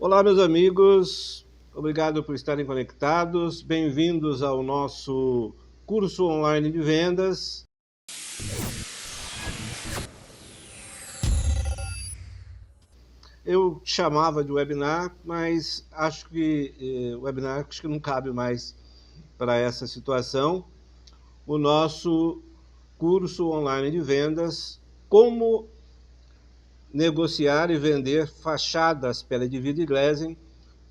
Olá, meus amigos, obrigado por estarem conectados, bem-vindos ao nosso curso online de vendas. Eu chamava de webinar, mas acho que webinar não cabe mais para essa situação. O nosso curso online de vendas, como negociar e vender fachadas pela Edvide Glesen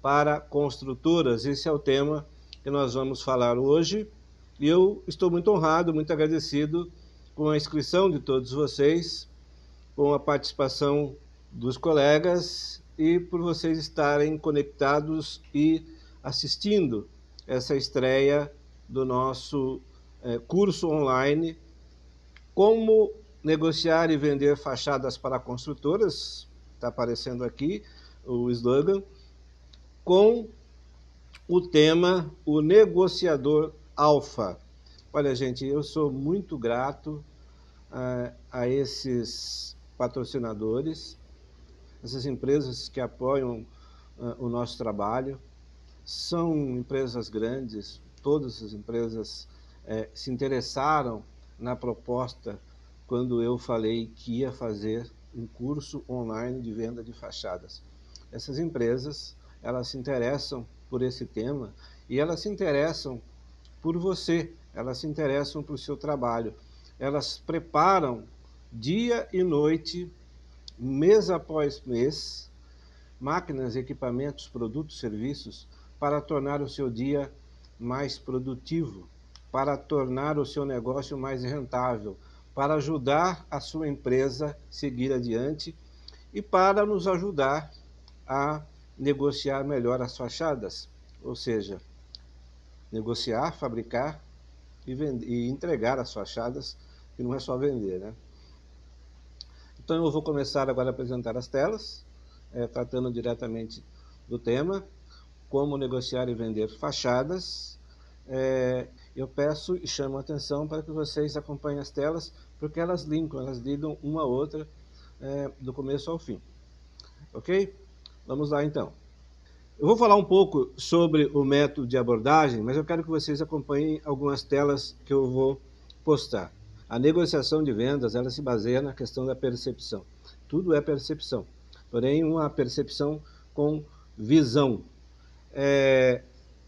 para construtoras. Esse é o tema que nós vamos falar hoje. E eu estou muito honrado, muito agradecido com a inscrição de todos vocês, com a participação dos colegas e por vocês estarem conectados e assistindo essa estreia do nosso curso online, Como negociar e vender fachadas para construtoras, está aparecendo aqui o slogan, com o tema O Negociador Alfa. Olha, gente, eu sou muito grato a esses patrocinadores, essas empresas que apoiam o nosso trabalho. São empresas grandes, todas as empresas se interessaram na proposta quando eu falei que ia fazer um curso online de venda de fachadas. Essas empresas, elas se interessam por esse tema e elas se interessam por você, elas se interessam por seu trabalho. Elas preparam dia e noite, mês após mês, máquinas, equipamentos, produtos, serviços, para tornar o seu dia mais produtivo, para tornar o seu negócio mais rentável, para ajudar a sua empresa a seguir adiante e para nos ajudar a negociar melhor as fachadas, ou seja, negociar, fabricar e entregar as fachadas, que não é só vender, né? Então eu vou começar agora a apresentar as telas, tratando diretamente do tema, como negociar e vender fachadas. Eu peço e chamo a atenção para que vocês acompanhem as telas, porque elas ligam uma a outra do começo ao fim. Ok? Vamos lá então. Eu vou falar um pouco sobre o método de abordagem, mas eu quero que vocês acompanhem algumas telas que eu vou postar. A negociação de vendas, ela se baseia na questão da percepção. Tudo é percepção, porém uma percepção com visão.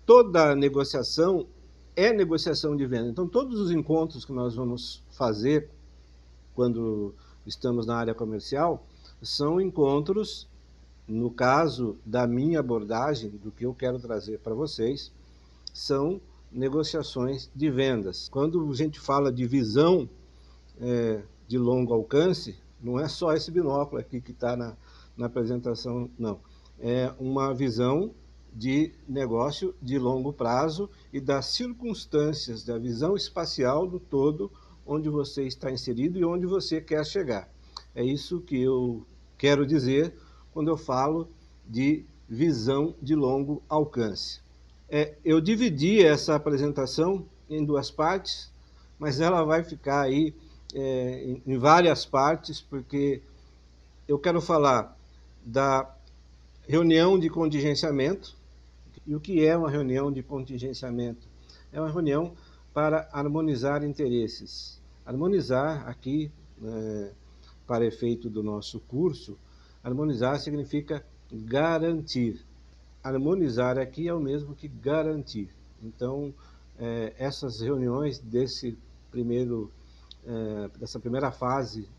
Toda negociação é negociação de venda. Então, todos os encontros que nós vamos fazer quando estamos na área comercial são encontros, no caso da minha abordagem, do que eu quero trazer para vocês, são negociações de vendas. Quando a gente fala de visão de longo alcance, não é só esse binóculo aqui que está na apresentação, não. É uma visão de negócio de longo prazo e das circunstâncias, da visão espacial do todo onde você está inserido e onde você quer chegar. É isso que eu quero dizer quando eu falo de visão de longo alcance. Eu dividi essa apresentação em duas partes, mas ela vai ficar aí em várias partes, porque eu quero falar da reunião de contingenciamento. E o que é uma reunião de contingenciamento? É uma reunião para harmonizar interesses. Harmonizar aqui, para efeito do nosso curso, harmonizar significa garantir. Harmonizar aqui é o mesmo que garantir. Então, essas reuniões dessa primeira fase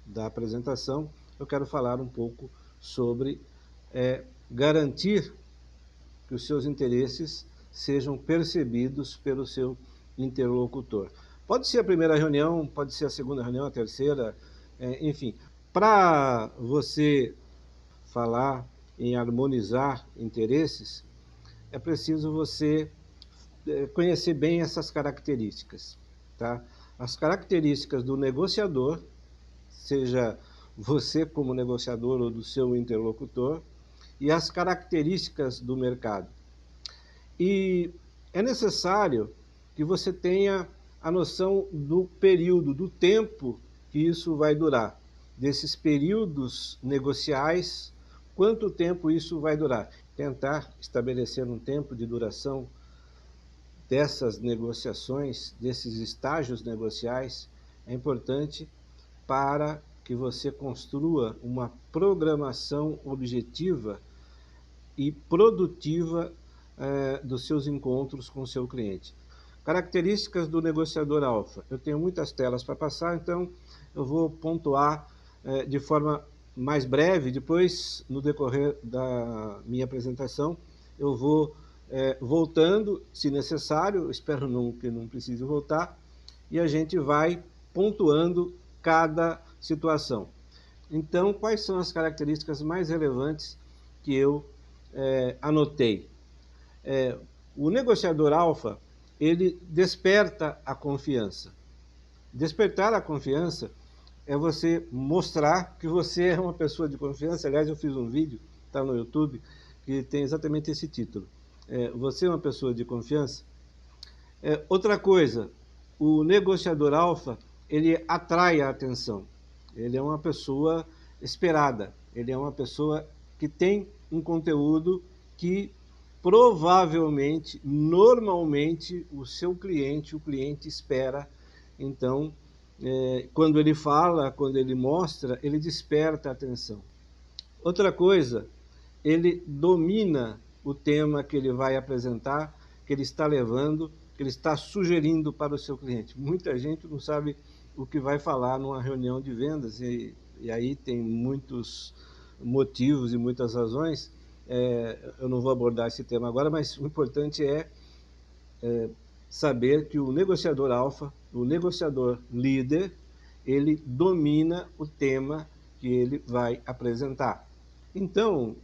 da apresentação, eu quero falar um pouco sobre garantir que os seus interesses sejam percebidos pelo seu interlocutor. Pode ser a primeira reunião, pode ser a segunda reunião, a terceira, enfim. Para você falar em harmonizar interesses, é preciso você conhecer bem essas características, tá? As características do negociador, seja você como negociador ou do seu interlocutor, e as características do mercado. E é necessário que você tenha a noção do período, do tempo que isso vai durar, desses períodos negociais, quanto tempo isso vai durar. Tentar estabelecer um tempo de duração dessas negociações, desses estágios negociais, é importante para que você construa uma programação objetiva e produtiva dos seus encontros com o seu cliente. Características do negociador alfa. Eu tenho muitas telas para passar, então eu vou pontuar de forma mais breve. Depois, no decorrer da minha apresentação, eu vou voltando, se necessário, espero que não precise voltar, e a gente vai pontuando cada situação. Então, quais são as características mais relevantes que eu anotei? O negociador alfa, ele desperta a confiança. Despertar a confiança é você mostrar que você é uma pessoa de confiança. Aliás, eu fiz um vídeo, está no YouTube, que tem exatamente esse título. Você é uma pessoa de confiança? Outra coisa, o negociador alfa, ele atrai a atenção. Ele é uma pessoa esperada. Ele é uma pessoa que tem um conteúdo que provavelmente, normalmente, o cliente espera. Então, quando ele fala, quando ele mostra, ele desperta a atenção. Outra coisa, ele domina o tema que ele vai apresentar, que ele está levando, que ele está sugerindo para o seu cliente. Muita gente não sabe o que vai falar numa reunião de vendas, e aí tem muitos motivos e muitas razões. Eu não vou abordar esse tema agora, mas o importante é saber que o negociador alfa, o negociador líder, ele domina o tema que ele vai apresentar. Então,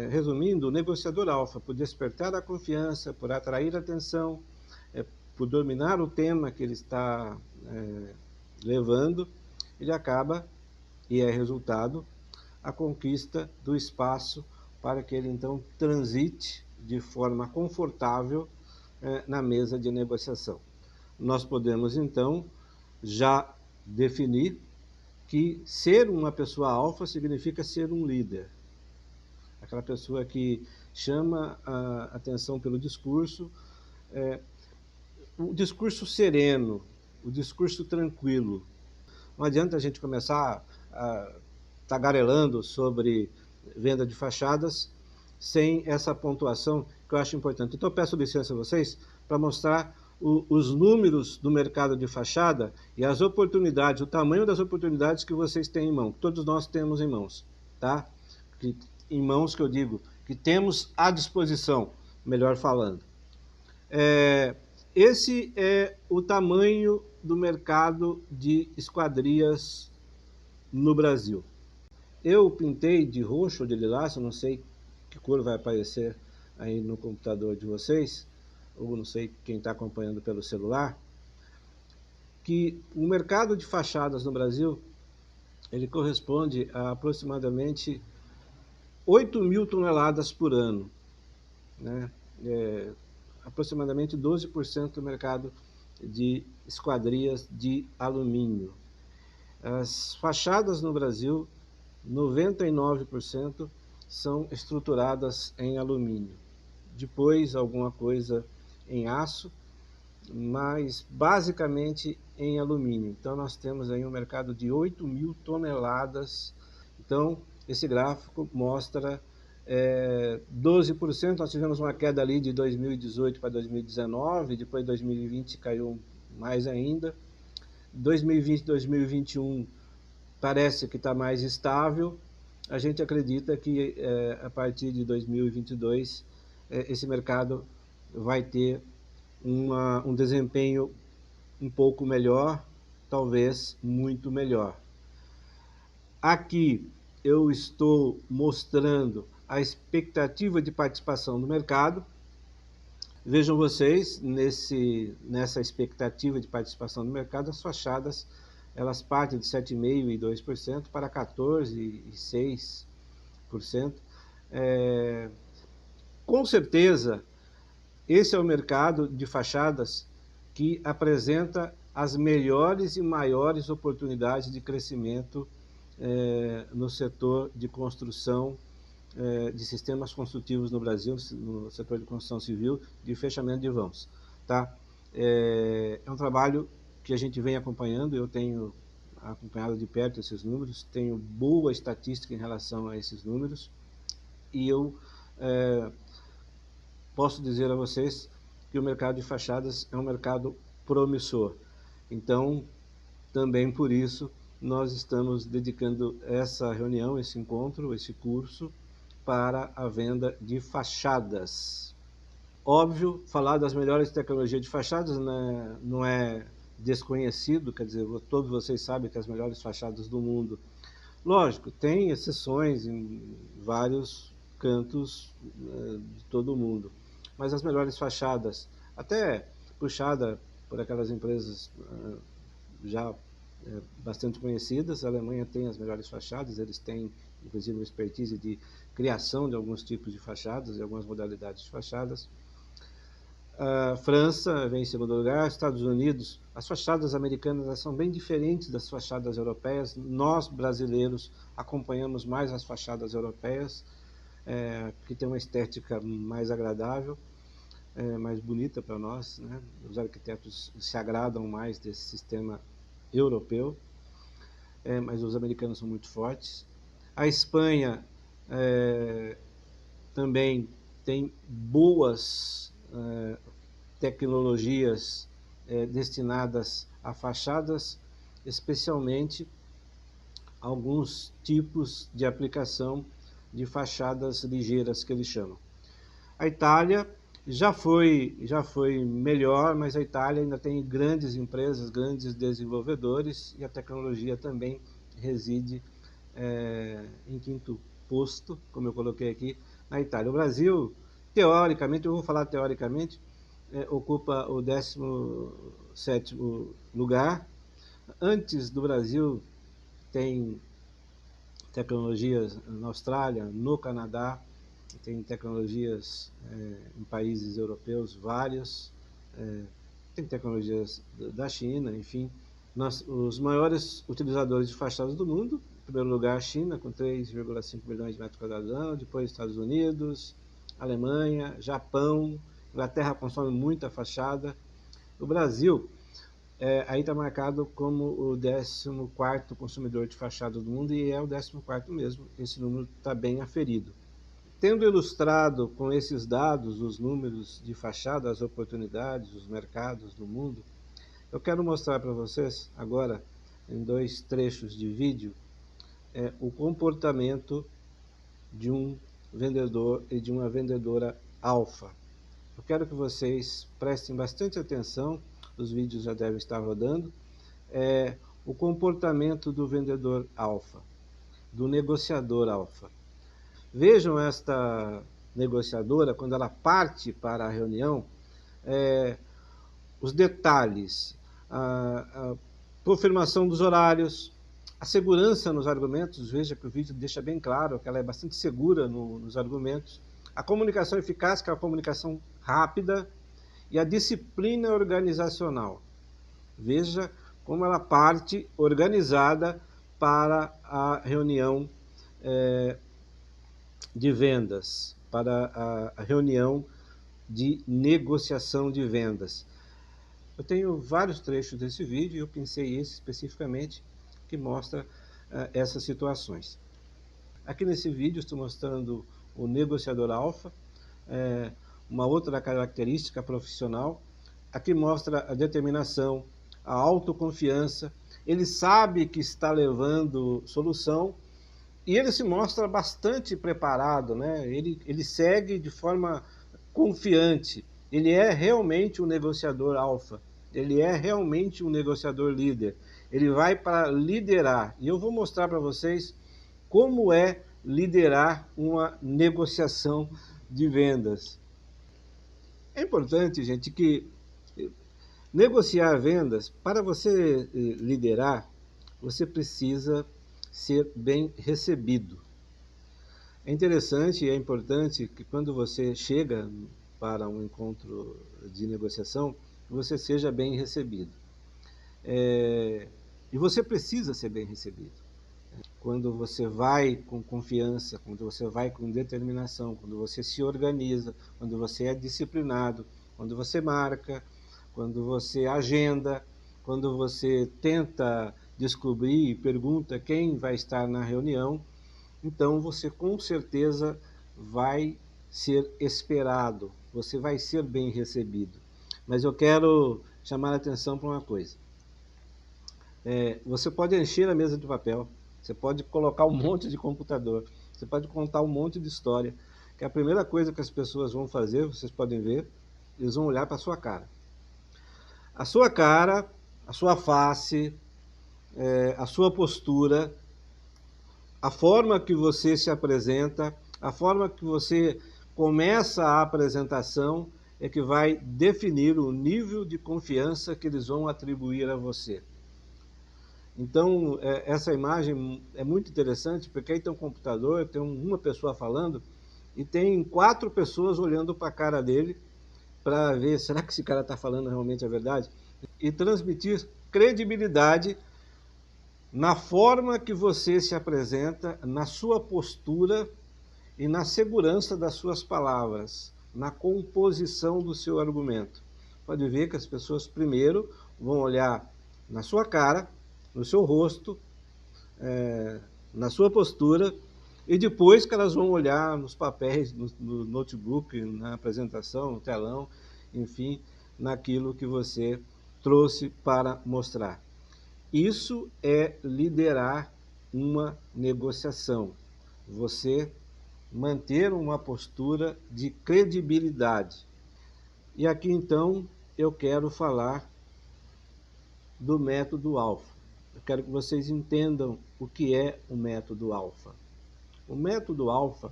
resumindo, o negociador alfa, por despertar a confiança, por atrair a atenção, por dominar o tema que ele está levando, ele acaba, e é resultado, a conquista do espaço para que ele então transite de forma confortável na mesa de negociação. Nós podemos então já definir que ser uma pessoa alfa significa ser um líder. Aquela pessoa que chama a atenção pelo discurso, o discurso sereno, o discurso tranquilo. Não adianta a gente começar tagarelando sobre venda de fachadas sem essa pontuação que eu acho importante. Então eu peço licença a vocês para mostrar os números do mercado de fachada e as oportunidades, o tamanho das oportunidades que vocês têm em mão, que todos nós temos em mãos, tá? Em mãos que eu digo, que temos à disposição, melhor falando. Esse é o tamanho do mercado de esquadrias no Brasil. Eu pintei de roxo ou de lilás, eu não sei que cor vai aparecer aí no computador de vocês, ou não sei quem está acompanhando pelo celular, que o mercado de fachadas no Brasil, ele corresponde a aproximadamente 8.000 toneladas por ano, né? Aproximadamente 12% do mercado de esquadrias de alumínio. As fachadas no Brasil, 99% são estruturadas em alumínio. Depois alguma coisa em aço, mas basicamente em alumínio. Então nós temos aí um mercado de 8.000 toneladas. Então esse gráfico mostra 12%, nós tivemos uma queda ali de 2018 para 2019, depois 2020 caiu mais ainda. 2020, 2021 parece que está mais estável. A gente acredita que a partir de 2022 esse mercado vai ter um desempenho um pouco melhor, talvez muito melhor. Aqui eu estou mostrando a expectativa de participação do mercado. Vejam vocês, nessa expectativa de participação do mercado, as fachadas elas partem de 7,5% e 2% para 14% e 6%. Com certeza, esse é o mercado de fachadas que apresenta as melhores e maiores oportunidades de crescimento no setor de construção de sistemas construtivos no Brasil, no setor de construção civil, de fechamento de vãos. Tá? É um trabalho que a gente vem acompanhando, eu tenho acompanhado de perto esses números, tenho boa estatística em relação a esses números, e eu posso dizer a vocês que o mercado de fachadas é um mercado promissor. Então, também por isso, nós estamos dedicando essa reunião, esse encontro, esse curso, para a venda de fachadas. Óbvio, falar das melhores tecnologias de fachadas, né, não é desconhecido, quer dizer, todos vocês sabem que as melhores fachadas do mundo. Lógico, tem exceções em vários cantos de todo o mundo, mas as melhores fachadas, até puxada por aquelas empresas já bastante conhecidas, a Alemanha tem as melhores fachadas, eles têm inclusive uma expertise de criação de alguns tipos de fachadas, de algumas modalidades de fachadas. A França vem em segundo lugar, Estados Unidos, as fachadas americanas são bem diferentes das fachadas europeias. Nós, brasileiros, acompanhamos mais as fachadas europeias, que tem uma estética mais agradável, mais bonita para nós, né? Os arquitetos se agradam mais desse sistema europeu, mas os americanos são muito fortes. A Espanha também tem boas tecnologias destinadas a fachadas, especialmente alguns tipos de aplicação de fachadas ligeiras, que eles chamam. A Itália já foi melhor, mas a Itália ainda tem grandes empresas, grandes desenvolvedores, e a tecnologia também reside em quinto posto, como eu coloquei aqui, na Itália. O Brasil, teoricamente, eu vou falar teoricamente, ocupa o 17º lugar. Antes do Brasil, tem tecnologias na Austrália, no Canadá, tem tecnologias em países europeus vários, tem tecnologias da China, enfim. Os maiores utilizadores de fachadas do mundo, em primeiro lugar a China, com 3,5 bilhões de metros quadrados ano, depois Estados Unidos, Alemanha, Japão, Inglaterra consome muita fachada. O Brasil aí está marcado como o 14º consumidor de fachadas do mundo, e é o 14º mesmo, esse número está bem aferido. Tendo ilustrado com esses dados os números de fachada, as oportunidades, os mercados do mundo, eu quero mostrar para vocês agora, em 2 trechos de vídeo, o comportamento de um vendedor e de uma vendedora alfa. Eu quero que vocês prestem bastante atenção, os vídeos já devem estar rodando, o comportamento do vendedor alfa, do negociador alfa. Vejam esta negociadora, quando ela parte para a reunião, os detalhes, a confirmação dos horários, a segurança nos argumentos. Veja que o vídeo deixa bem claro que ela é bastante segura nos argumentos, a comunicação eficaz, que é a comunicação rápida, e a disciplina organizacional. Veja como ela parte organizada para a reunião de vendas, para a reunião de negociação de vendas. Eu tenho vários trechos desse vídeo e eu pensei esse especificamente que mostra essas situações. Aqui nesse vídeo estou mostrando o negociador alfa, uma outra característica profissional. Aqui mostra a determinação, a autoconfiança. Ele sabe que está levando solução e ele se mostra bastante preparado, né? Ele segue de forma confiante. Ele é realmente um negociador alfa. Ele é realmente um negociador líder. Ele vai para liderar. E eu vou mostrar para vocês como é liderar uma negociação de vendas. É importante, gente, que negociar vendas, para você liderar, você precisa ser bem recebido. É interessante e é importante que quando você chega para um encontro de negociação, você seja bem recebido. E você precisa ser bem recebido. quando você vai com confiança, quando você vai com determinação, quando você se organiza, quando você é disciplinado, quando você marca, quando você agenda, quando você tenta descobrir e pergunta quem vai estar na reunião, então você com certeza vai ser esperado, você vai ser bem recebido. Mas eu quero chamar a atenção para uma coisa. Você pode encher a mesa de papel, você pode colocar um monte de computador, você pode contar um monte de história, que a primeira coisa que as pessoas vão fazer, vocês podem ver, eles vão olhar para a sua cara. A sua cara, a sua face, a sua postura, a forma que você se apresenta, a forma que você começa a apresentação é que vai definir o nível de confiança que eles vão atribuir a você. Então, essa imagem é muito interessante, porque aí tem um computador, tem uma pessoa falando, e tem 4 pessoas olhando para a cara dele, para ver, será que esse cara está falando realmente a verdade? E transmitir credibilidade na forma que você se apresenta, na sua postura e na segurança das suas palavras, na composição do seu argumento. Pode ver que as pessoas primeiro vão olhar na sua cara, no seu rosto, na sua postura, e depois que elas vão olhar nos papéis, no notebook, na apresentação, no telão, enfim, naquilo que você trouxe para mostrar. Isso é liderar uma negociação. Você manter uma postura de credibilidade. E aqui então eu quero falar do método alfa. Eu quero que vocês entendam o que é o método alfa. O método alfa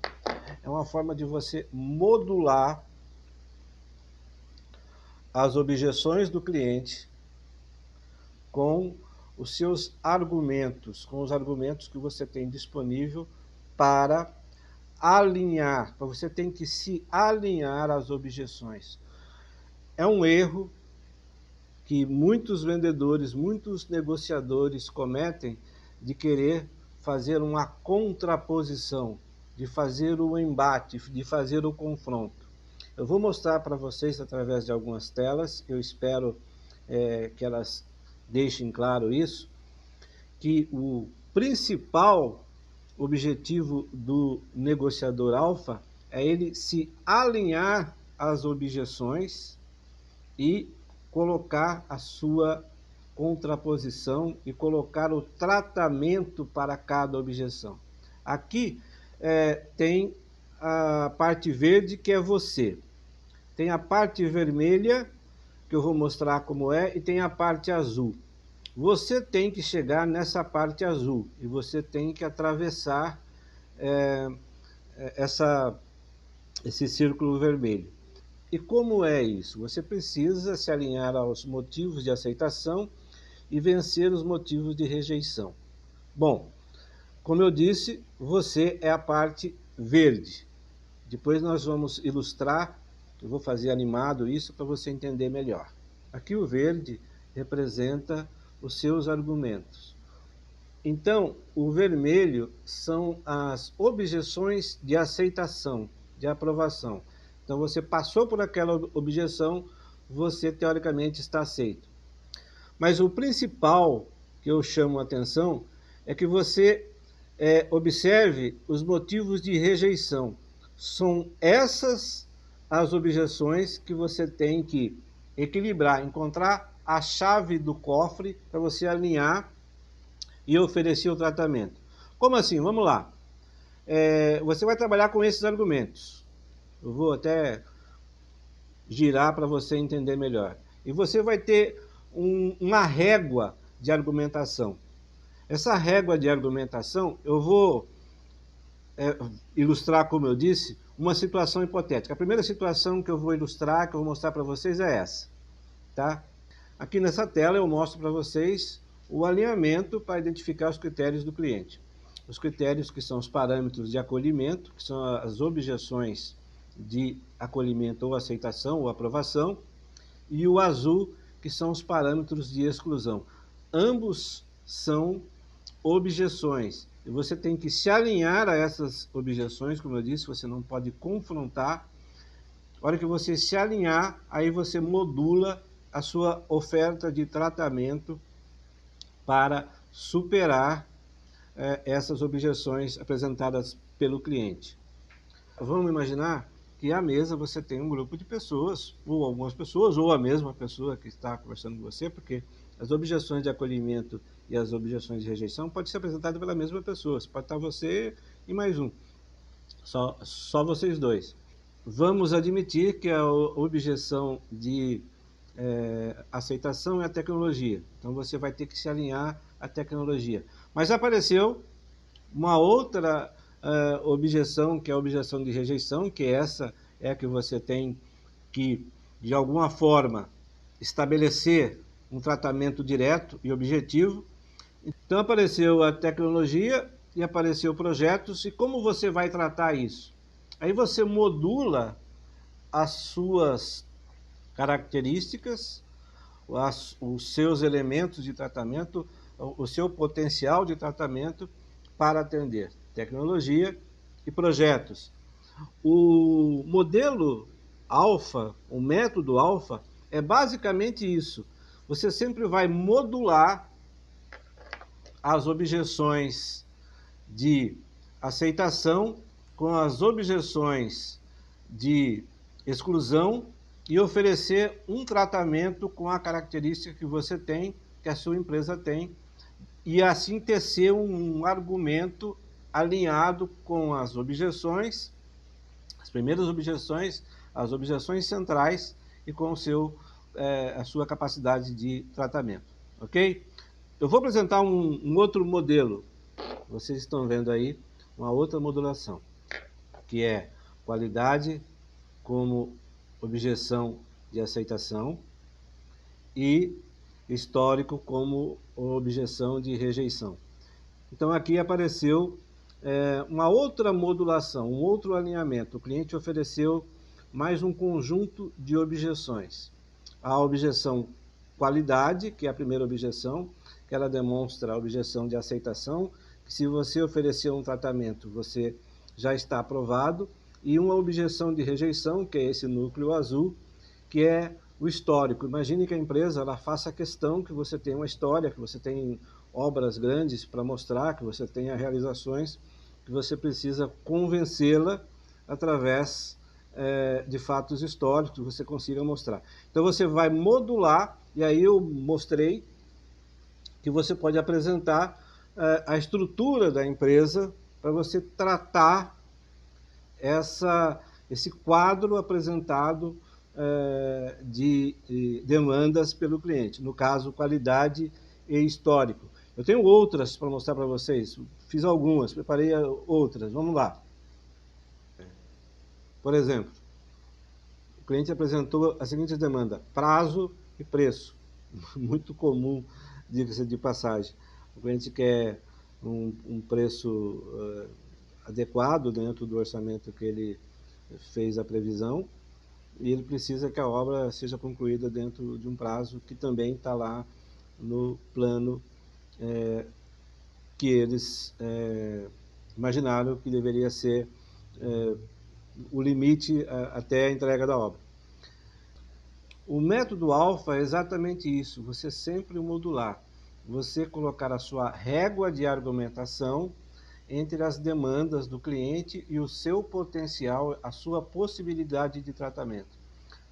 é uma forma de você modular as objeções do cliente com os seus argumentos, com os argumentos que você tem disponível para alinhar, você tem que se alinhar às objeções. É um erro que muitos vendedores, muitos negociadores cometem de querer fazer uma contraposição, de fazer o embate, de fazer o confronto. Eu vou mostrar para vocês através de algumas telas, eu espero que elas deixem claro isso, que o principal objetivo do negociador alfa é ele se alinhar às objeções e colocar a sua contraposição e colocar o tratamento para cada objeção. Aqui tem a parte verde, que é você. Tem a parte vermelha, que eu vou mostrar como é, e tem a parte azul. Você tem que chegar nessa parte azul e você tem que atravessar esse círculo vermelho. E como é isso? Você precisa se alinhar aos motivos de aceitação e vencer os motivos de rejeição. Bom, como eu disse, você é a parte verde. Depois nós vamos ilustrar, eu vou fazer animado isso para você entender melhor. Aqui o verde representa os seus argumentos. Então, o vermelho são as objeções de aceitação, de aprovação. Então, você passou por aquela objeção, você teoricamente está aceito. Mas o principal que eu chamo a atenção é que você observe os motivos de rejeição. São essas as objeções que você tem que equilibrar, encontrar a chave do cofre para você alinhar e oferecer o tratamento. Como assim? Vamos lá. Você vai trabalhar com esses argumentos. Eu vou até girar para você entender melhor. E você vai ter uma régua de argumentação. Essa régua de argumentação, eu vou ilustrar, como eu disse, uma situação hipotética. A primeira situação que eu vou ilustrar, que eu vou mostrar para vocês é essa. Tá? Aqui nessa tela eu mostro para vocês o alinhamento para identificar os critérios do cliente. Os critérios que são os parâmetros de acolhimento, que são as objeções de acolhimento ou aceitação ou aprovação, e o azul, que são os parâmetros de exclusão. Ambos são objeções e você tem que se alinhar a essas objeções, como eu disse, você não pode confrontar. A hora que você se alinhar, aí você modula a sua oferta de tratamento para superar essas objeções apresentadas pelo cliente. Vamos imaginar que à mesa você tem um grupo de pessoas, ou algumas pessoas, ou a mesma pessoa que está conversando com você, porque as objeções de acolhimento e as objeções de rejeição podem ser apresentadas pela mesma pessoa. Pode estar você e mais um, só vocês dois. Vamos admitir que a objeção de aceitação é a tecnologia. Então você vai ter que se alinhar à tecnologia. Mas apareceu uma outra objeção, que é a objeção de rejeição, que essa é a que você tem que, de alguma forma, estabelecer um tratamento direto e objetivo. Então apareceu a tecnologia e apareceu projetos, e como você vai tratar isso? Aí você modula as suas características, os seus elementos de tratamento, o seu potencial de tratamento para atender tecnologia e projetos. O modelo alfa, o método alfa, é basicamente isso. Você sempre vai modular as objeções de aceitação com as objeções de exclusão e oferecer um tratamento com a característica que você tem, que a sua empresa tem, e assim tecer um argumento alinhado com as objeções, as primeiras objeções, as objeções centrais e com a sua capacidade de tratamento, ok? Eu vou apresentar um outro modelo, vocês estão vendo aí uma outra modulação, que é qualidade como objeção de aceitação e histórico como objeção de rejeição. Então aqui apareceu uma outra modulação, um outro alinhamento. O cliente ofereceu mais um conjunto de objeções. A objeção qualidade, que é a primeira objeção, que ela demonstra a objeção de aceitação, que se você oferecer um tratamento, você já está aprovado, e uma objeção de rejeição, que é esse núcleo azul, que é o histórico. Imagine que a empresa ela faça questão que você tenha uma história, que você tem obras grandes para mostrar, que você tenha realizações, que você precisa convencê-la através de fatos históricos que você consiga mostrar. Então você vai modular, e aí eu mostrei que você pode apresentar a estrutura da empresa para você tratar esse quadro apresentado de demandas pelo cliente, no caso, qualidade e histórico. Eu tenho outras para mostrar para vocês, fiz algumas, preparei outras, vamos lá. Por exemplo, o cliente apresentou a seguinte demanda: prazo e preço. Muito comum, diga-se de passagem. O cliente quer um preço adequado dentro do orçamento que ele fez a previsão, e ele precisa que a obra seja concluída dentro de um prazo que também está lá no plano que eles imaginaram que deveria ser o limite até a entrega da obra. O método alfa é exatamente isso, você sempre modular, você colocar a sua régua de argumentação entre as demandas do cliente e o seu potencial, a sua possibilidade de tratamento.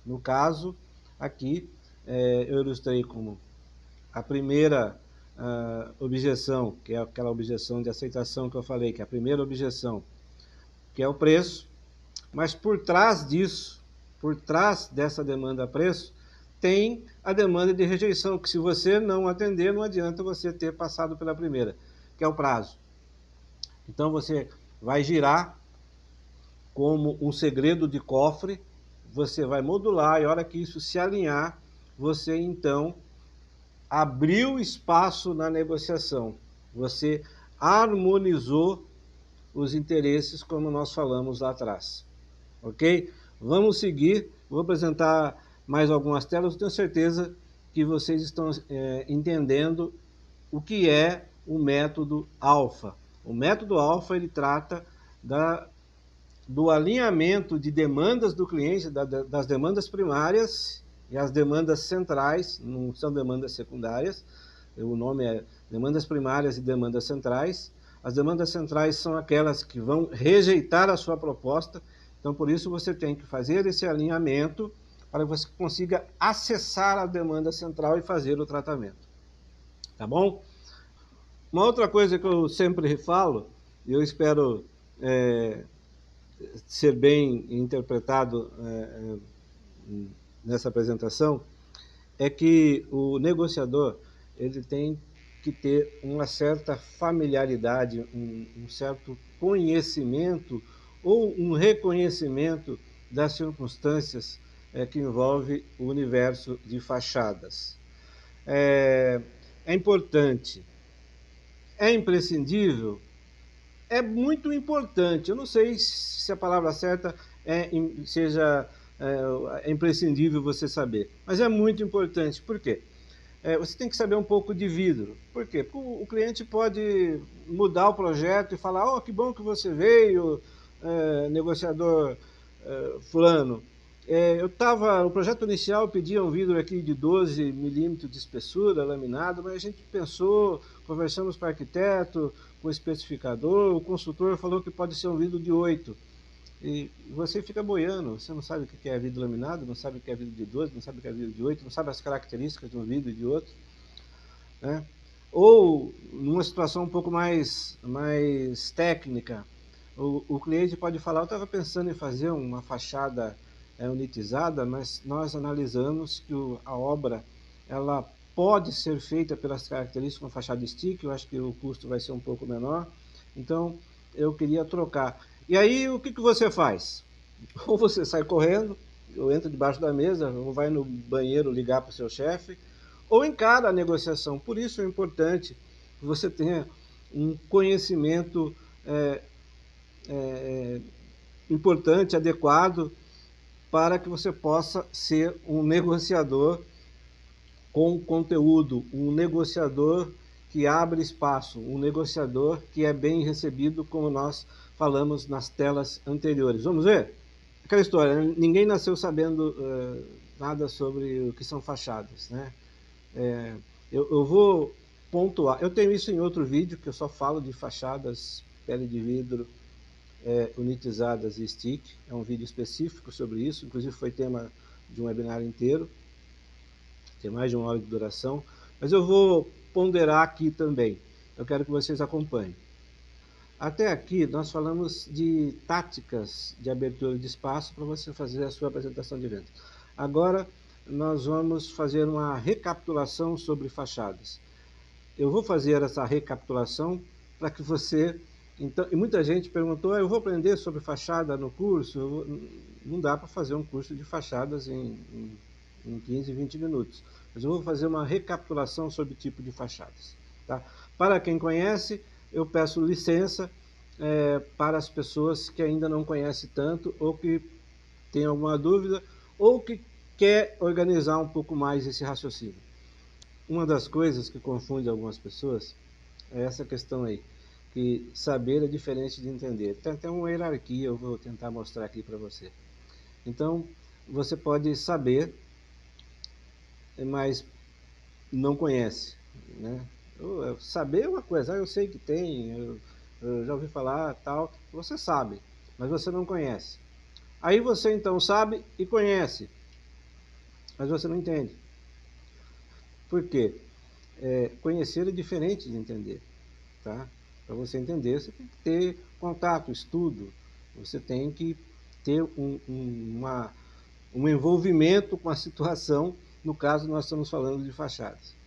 No caso, aqui, eu ilustrei como a primeira objeção, que é aquela objeção de aceitação que eu falei, que é a primeira objeção, que é o preço, mas por trás disso, por trás dessa demanda a preço, tem a demanda de rejeição, que se você não atender, não adianta você ter passado pela primeira, que é o prazo. Então você vai girar como um segredo de cofre, você vai modular, e a hora que isso se alinhar, você então abriu espaço na negociação, você harmonizou os interesses, como nós falamos lá atrás. Ok? Vamos seguir, vou apresentar mais algumas telas, eu tenho certeza que vocês estão entendendo o que é o método alfa. O método alfa, ele trata do alinhamento de demandas do cliente, das demandas primárias e as demandas centrais, não são demandas secundárias, o nome é demandas primárias e demandas centrais. As demandas centrais são aquelas que vão rejeitar a sua proposta, então por isso você tem que fazer esse alinhamento para que você consiga acessar a demanda central e fazer o tratamento. Tá bom? Uma outra coisa que eu sempre falo, e eu espero ser bem interpretado nessa apresentação, é que o negociador ele tem que ter uma certa familiaridade, um certo conhecimento ou um reconhecimento das circunstâncias que envolve o universo de fachadas. É importante, é imprescindível, é muito importante. Eu não sei se a palavra certa seja imprescindível você saber, mas é muito importante. Por quê? Você tem que saber um pouco de vidro. Por quê? Porque o cliente pode mudar o projeto e falar: oh, que bom que você veio, negociador fulano. O projeto inicial pedia um vidro aqui de 12 milímetros de espessura, laminado, mas a gente pensou, conversamos com o arquiteto, com o especificador, o consultor falou que pode ser um vidro de 8. E você fica boiando, você não sabe o que é vidro laminado, não sabe o que é vidro de 12, não sabe o que é vidro de 8, não sabe as características de um vidro e de outro. Né? Ou, numa situação um pouco mais técnica, o cliente pode falar: eu estava pensando em fazer uma fachada unitizada, mas nós analisamos que a obra ela pode ser feita pelas características de uma fachada stick, eu acho que o custo vai ser um pouco menor, então eu queria trocar. E aí o que você faz? Ou você sai correndo, ou entra debaixo da mesa, ou vai no banheiro ligar para o seu chefe, ou encara a negociação. Por isso é importante que você tenha um conhecimento importante, adequado, para que você possa ser um negociador com conteúdo, um negociador que abre espaço, um negociador que é bem recebido, como nós falamos nas telas anteriores. Vamos ver? Aquela história, ninguém nasceu sabendo nada sobre o que são fachadas, né? Eu vou pontuar, eu tenho isso em outro vídeo, que eu só falo de fachadas, pele de vidro, unitizadas e stick, é um vídeo específico sobre isso, inclusive foi tema de um webinar inteiro, tem mais de 1 hora de duração, mas eu vou ponderar aqui também, eu quero que vocês acompanhem. Até aqui nós falamos de táticas de abertura de espaço para você fazer a sua apresentação de vendas. Agora nós vamos fazer uma recapitulação sobre fachadas. Eu vou fazer essa recapitulação para que você... Então, e muita gente perguntou: eu vou aprender sobre fachada no curso? Não dá para fazer um curso de fachadas em 15, 20 minutos. Mas eu vou fazer uma recapitulação sobre o tipo de fachadas. Tá? Para quem conhece, eu peço licença para as pessoas que ainda não conhecem tanto, ou que tem alguma dúvida, ou que quer organizar um pouco mais esse raciocínio. Uma das coisas que confunde algumas pessoas é essa questão aí, que saber é diferente de entender. Tem até uma hierarquia, eu vou tentar mostrar aqui para você. Então, você pode saber, mas não conhece, né? Saber é uma coisa, eu sei que tem, eu já ouvi falar, tal, você sabe, mas você não conhece. Aí você então sabe e conhece, mas você não entende. Por quê? Conhecer é diferente de entender, tá? Para você entender, você tem que ter contato, estudo, você tem que ter um envolvimento com a situação. No caso, nós estamos falando de fachadas.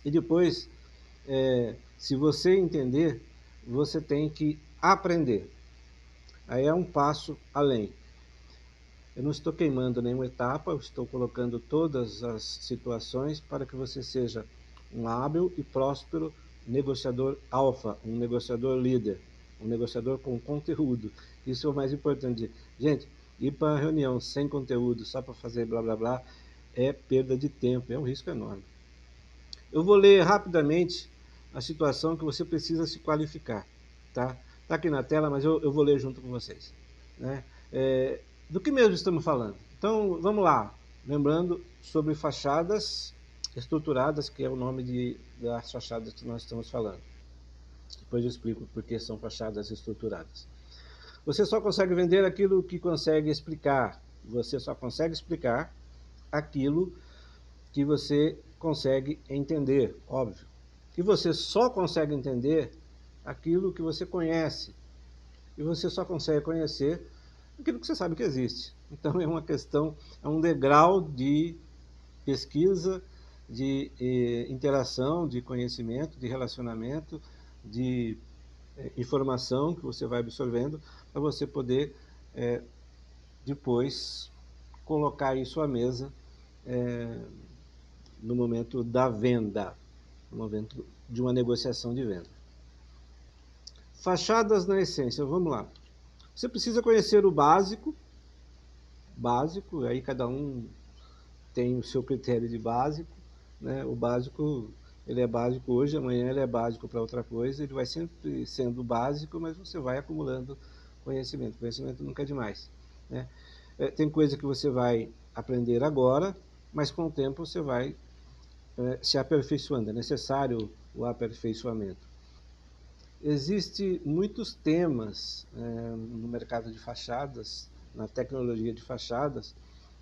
E depois, se você entender, você tem que aprender. Aí é um passo além. Eu não estou queimando nenhuma etapa, eu estou colocando todas as situações para que você seja um hábil e próspero negociador alfa, um negociador líder, um negociador com conteúdo. Isso é o mais importante. Gente, ir para uma reunião sem conteúdo, só para fazer blá blá blá, é perda de tempo, é um risco enorme. Eu vou ler rapidamente a situação que você precisa se qualificar. Tá aqui na tela, mas eu vou ler junto com vocês, né? Do que mesmo estamos falando? Então, vamos lá. Lembrando sobre fachadas estruturadas, que é o nome das fachadas que nós estamos falando. Depois eu explico por que são fachadas estruturadas. Você só consegue vender aquilo que consegue explicar. Você só consegue explicar aquilo que você consegue entender, óbvio. E você só consegue entender aquilo que você conhece. E você só consegue conhecer aquilo que você sabe que existe. Então é uma questão, é um degrau de pesquisa, de interação, de conhecimento, de relacionamento, de informação que você vai absorvendo para você poder depois colocar isso à mesa no momento da venda, no momento de uma negociação de venda. Fachadas na essência, vamos lá. Você precisa conhecer o básico, aí cada um tem o seu critério de básico, né? O básico, ele é básico hoje, amanhã ele é básico para outra coisa, ele vai sempre sendo básico, mas você vai acumulando conhecimento. Conhecimento nunca é demais, né? Tem coisa que você vai aprender agora, mas com o tempo você vai se aperfeiçoando, é necessário o aperfeiçoamento. Existem muitos temas no mercado de fachadas, na tecnologia de fachadas,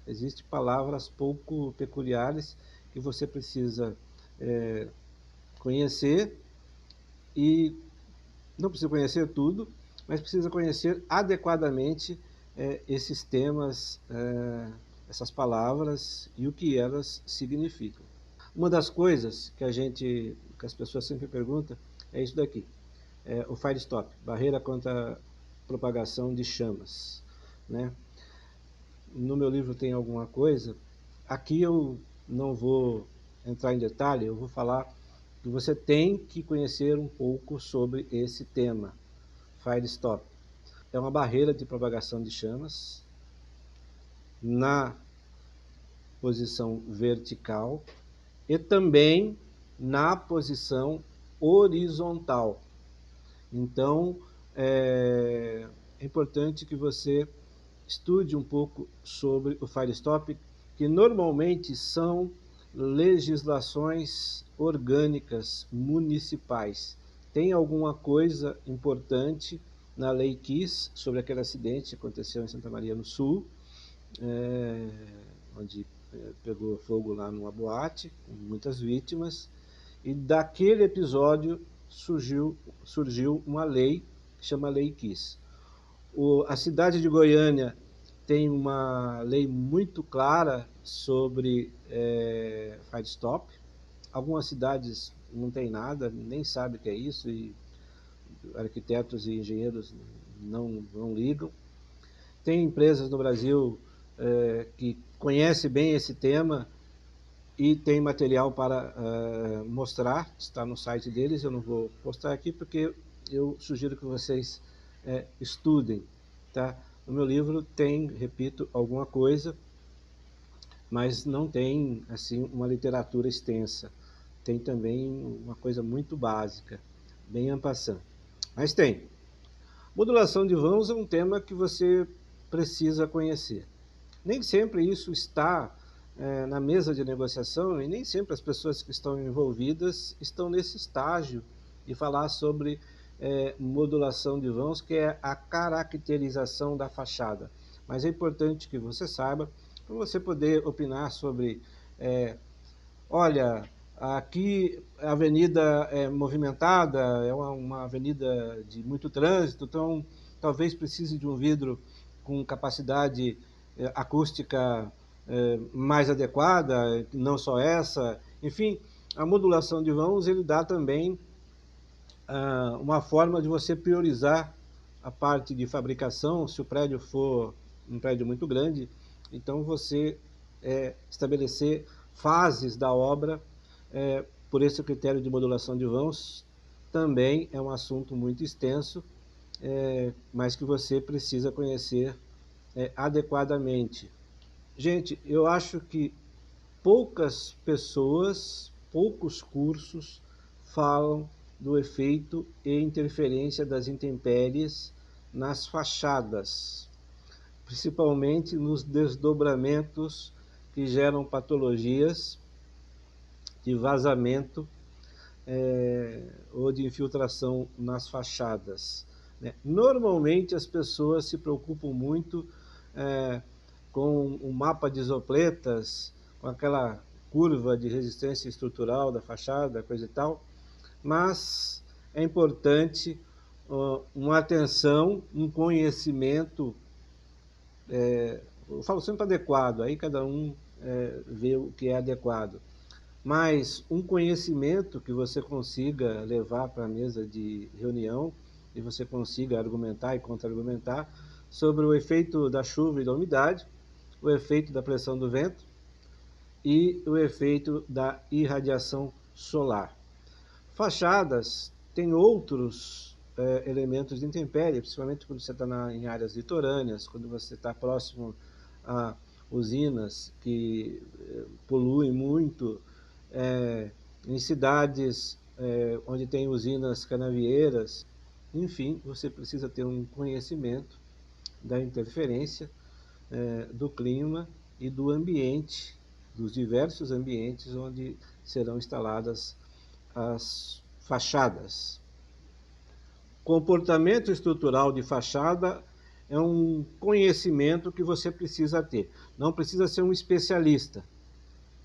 existem palavras pouco peculiares que você precisa conhecer, e não precisa conhecer tudo, mas precisa conhecer adequadamente esses temas, essas palavras e o que elas significam. Uma das coisas que as pessoas sempre perguntam é isso daqui. O Fire Stop, barreira contra a propagação de chamas, né? No meu livro tem alguma coisa, aqui eu não vou entrar em detalhe, eu vou falar que você tem que conhecer um pouco sobre esse tema. Fire Stop é uma barreira de propagação de chamas na posição vertical e também na posição horizontal. Então, é importante que você estude um pouco sobre o Fire Stop, que normalmente são legislações orgânicas municipais. Tem alguma coisa importante na Lei Kiss sobre aquele acidente que aconteceu em Santa Maria no Sul, onde pegou fogo lá numa boate, com muitas vítimas, e daquele episódio surgiu uma lei que chama Lei Kiss. A cidade de Goiânia tem uma lei muito clara sobre Fire Stop. Algumas cidades não tem nada, nem sabem o que é isso, e arquitetos e engenheiros não ligam. Tem empresas no Brasil que conhecem bem esse tema e tem material para mostrar, está no site deles, eu não vou postar aqui porque eu sugiro que vocês estudem, tá? No meu livro tem, repito, alguma coisa, mas não tem assim uma literatura extensa. Tem também uma coisa muito básica, bem en passant. Mas tem. Modulação de vãos é um tema que você precisa conhecer. Nem sempre isso está na mesa de negociação e nem sempre as pessoas que estão envolvidas estão nesse estágio de falar sobre modulação de vãos, que é a caracterização da fachada. Mas é importante que você saiba, para você poder opinar sobre, olha, aqui a avenida é movimentada, é uma avenida de muito trânsito, então talvez precise de um vidro com capacidade acústica mais adequada, não só essa. Enfim, a modulação de vãos ele dá também uma forma de você priorizar a parte de fabricação. Se o prédio for um prédio muito grande, então você estabelecer fases da obra por esse critério de modulação de vãos também é um assunto muito extenso, mas que você precisa conhecer adequadamente. Gente, eu acho que poucas pessoas, poucos cursos falam do efeito e interferência das intempéries nas fachadas, principalmente nos desdobramentos que geram patologias de vazamento ou de infiltração nas fachadas, né? Normalmente as pessoas se preocupam muito com o mapa de isopletas, com aquela curva de resistência estrutural da fachada, coisa e tal, mas é importante uma atenção, um conhecimento, eu falo sempre adequado, aí cada um vê o que é adequado, mas um conhecimento que você consiga levar para a mesa de reunião e você consiga argumentar e contra-argumentar sobre o efeito da chuva e da umidade, o efeito da pressão do vento e o efeito da irradiação solar. Fachadas têm outros elementos de intempérie, principalmente quando você está em áreas litorâneas, quando você está próximo a usinas que poluem muito, em cidades onde tem usinas canavieiras, enfim, você precisa ter um conhecimento da interferência do clima e do ambiente, dos diversos ambientes onde serão instaladas as fachadas. Comportamento estrutural de fachada é um conhecimento que você precisa ter. Não precisa ser um especialista.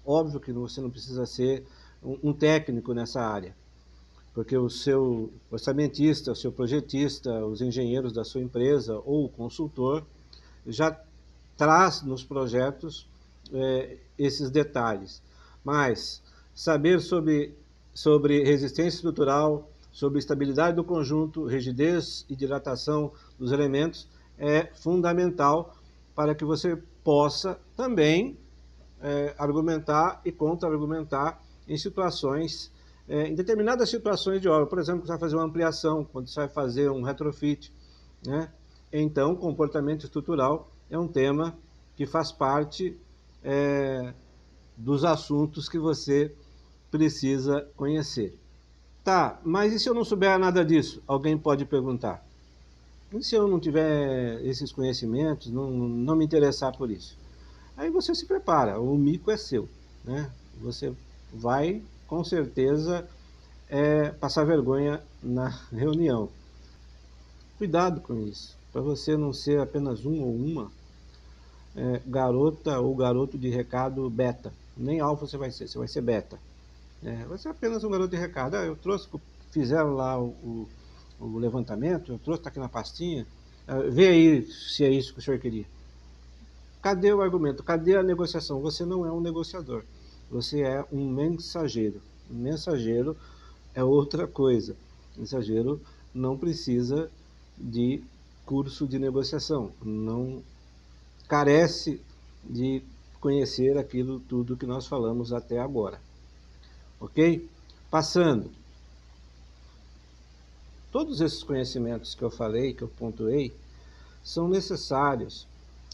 Óbvio que você não precisa ser um técnico nessa área, porque o seu orçamentista, o seu projetista, os engenheiros da sua empresa ou o consultor já traz nos projetos esses detalhes. Mas saber sobre resistência estrutural, sobre estabilidade do conjunto, rigidez e dilatação dos elementos é fundamental para que você possa também argumentar e contra-argumentar em situações, em determinadas situações de obra. Por exemplo, você vai fazer uma ampliação, quando você vai fazer um retrofit, né? Então, comportamento estrutural é um tema que faz parte dos assuntos que você precisa conhecer. Tá, mas e se eu não souber nada disso? Alguém pode perguntar. E se eu não tiver esses conhecimentos, não me interessar por isso? Aí você se prepara, o mico é seu, né? Você vai, com certeza, passar vergonha na reunião. Cuidado com isso, para você não ser apenas um ou uma garota ou garoto de recado beta. Nem alfa você vai ser beta. Vai ser apenas um garoto de recado. Eu trouxe, fizeram lá o levantamento, eu trouxe, está aqui na pastinha, vê aí se é isso que o senhor queria. Cadê o argumento? Cadê a negociação? Você não é um negociador, você é um mensageiro. Um mensageiro é outra coisa. Mensageiro não precisa de curso de negociação, não carece de conhecer aquilo tudo que nós falamos até agora. Ok? Passando. Todos esses conhecimentos que eu falei, que eu pontuei, são necessários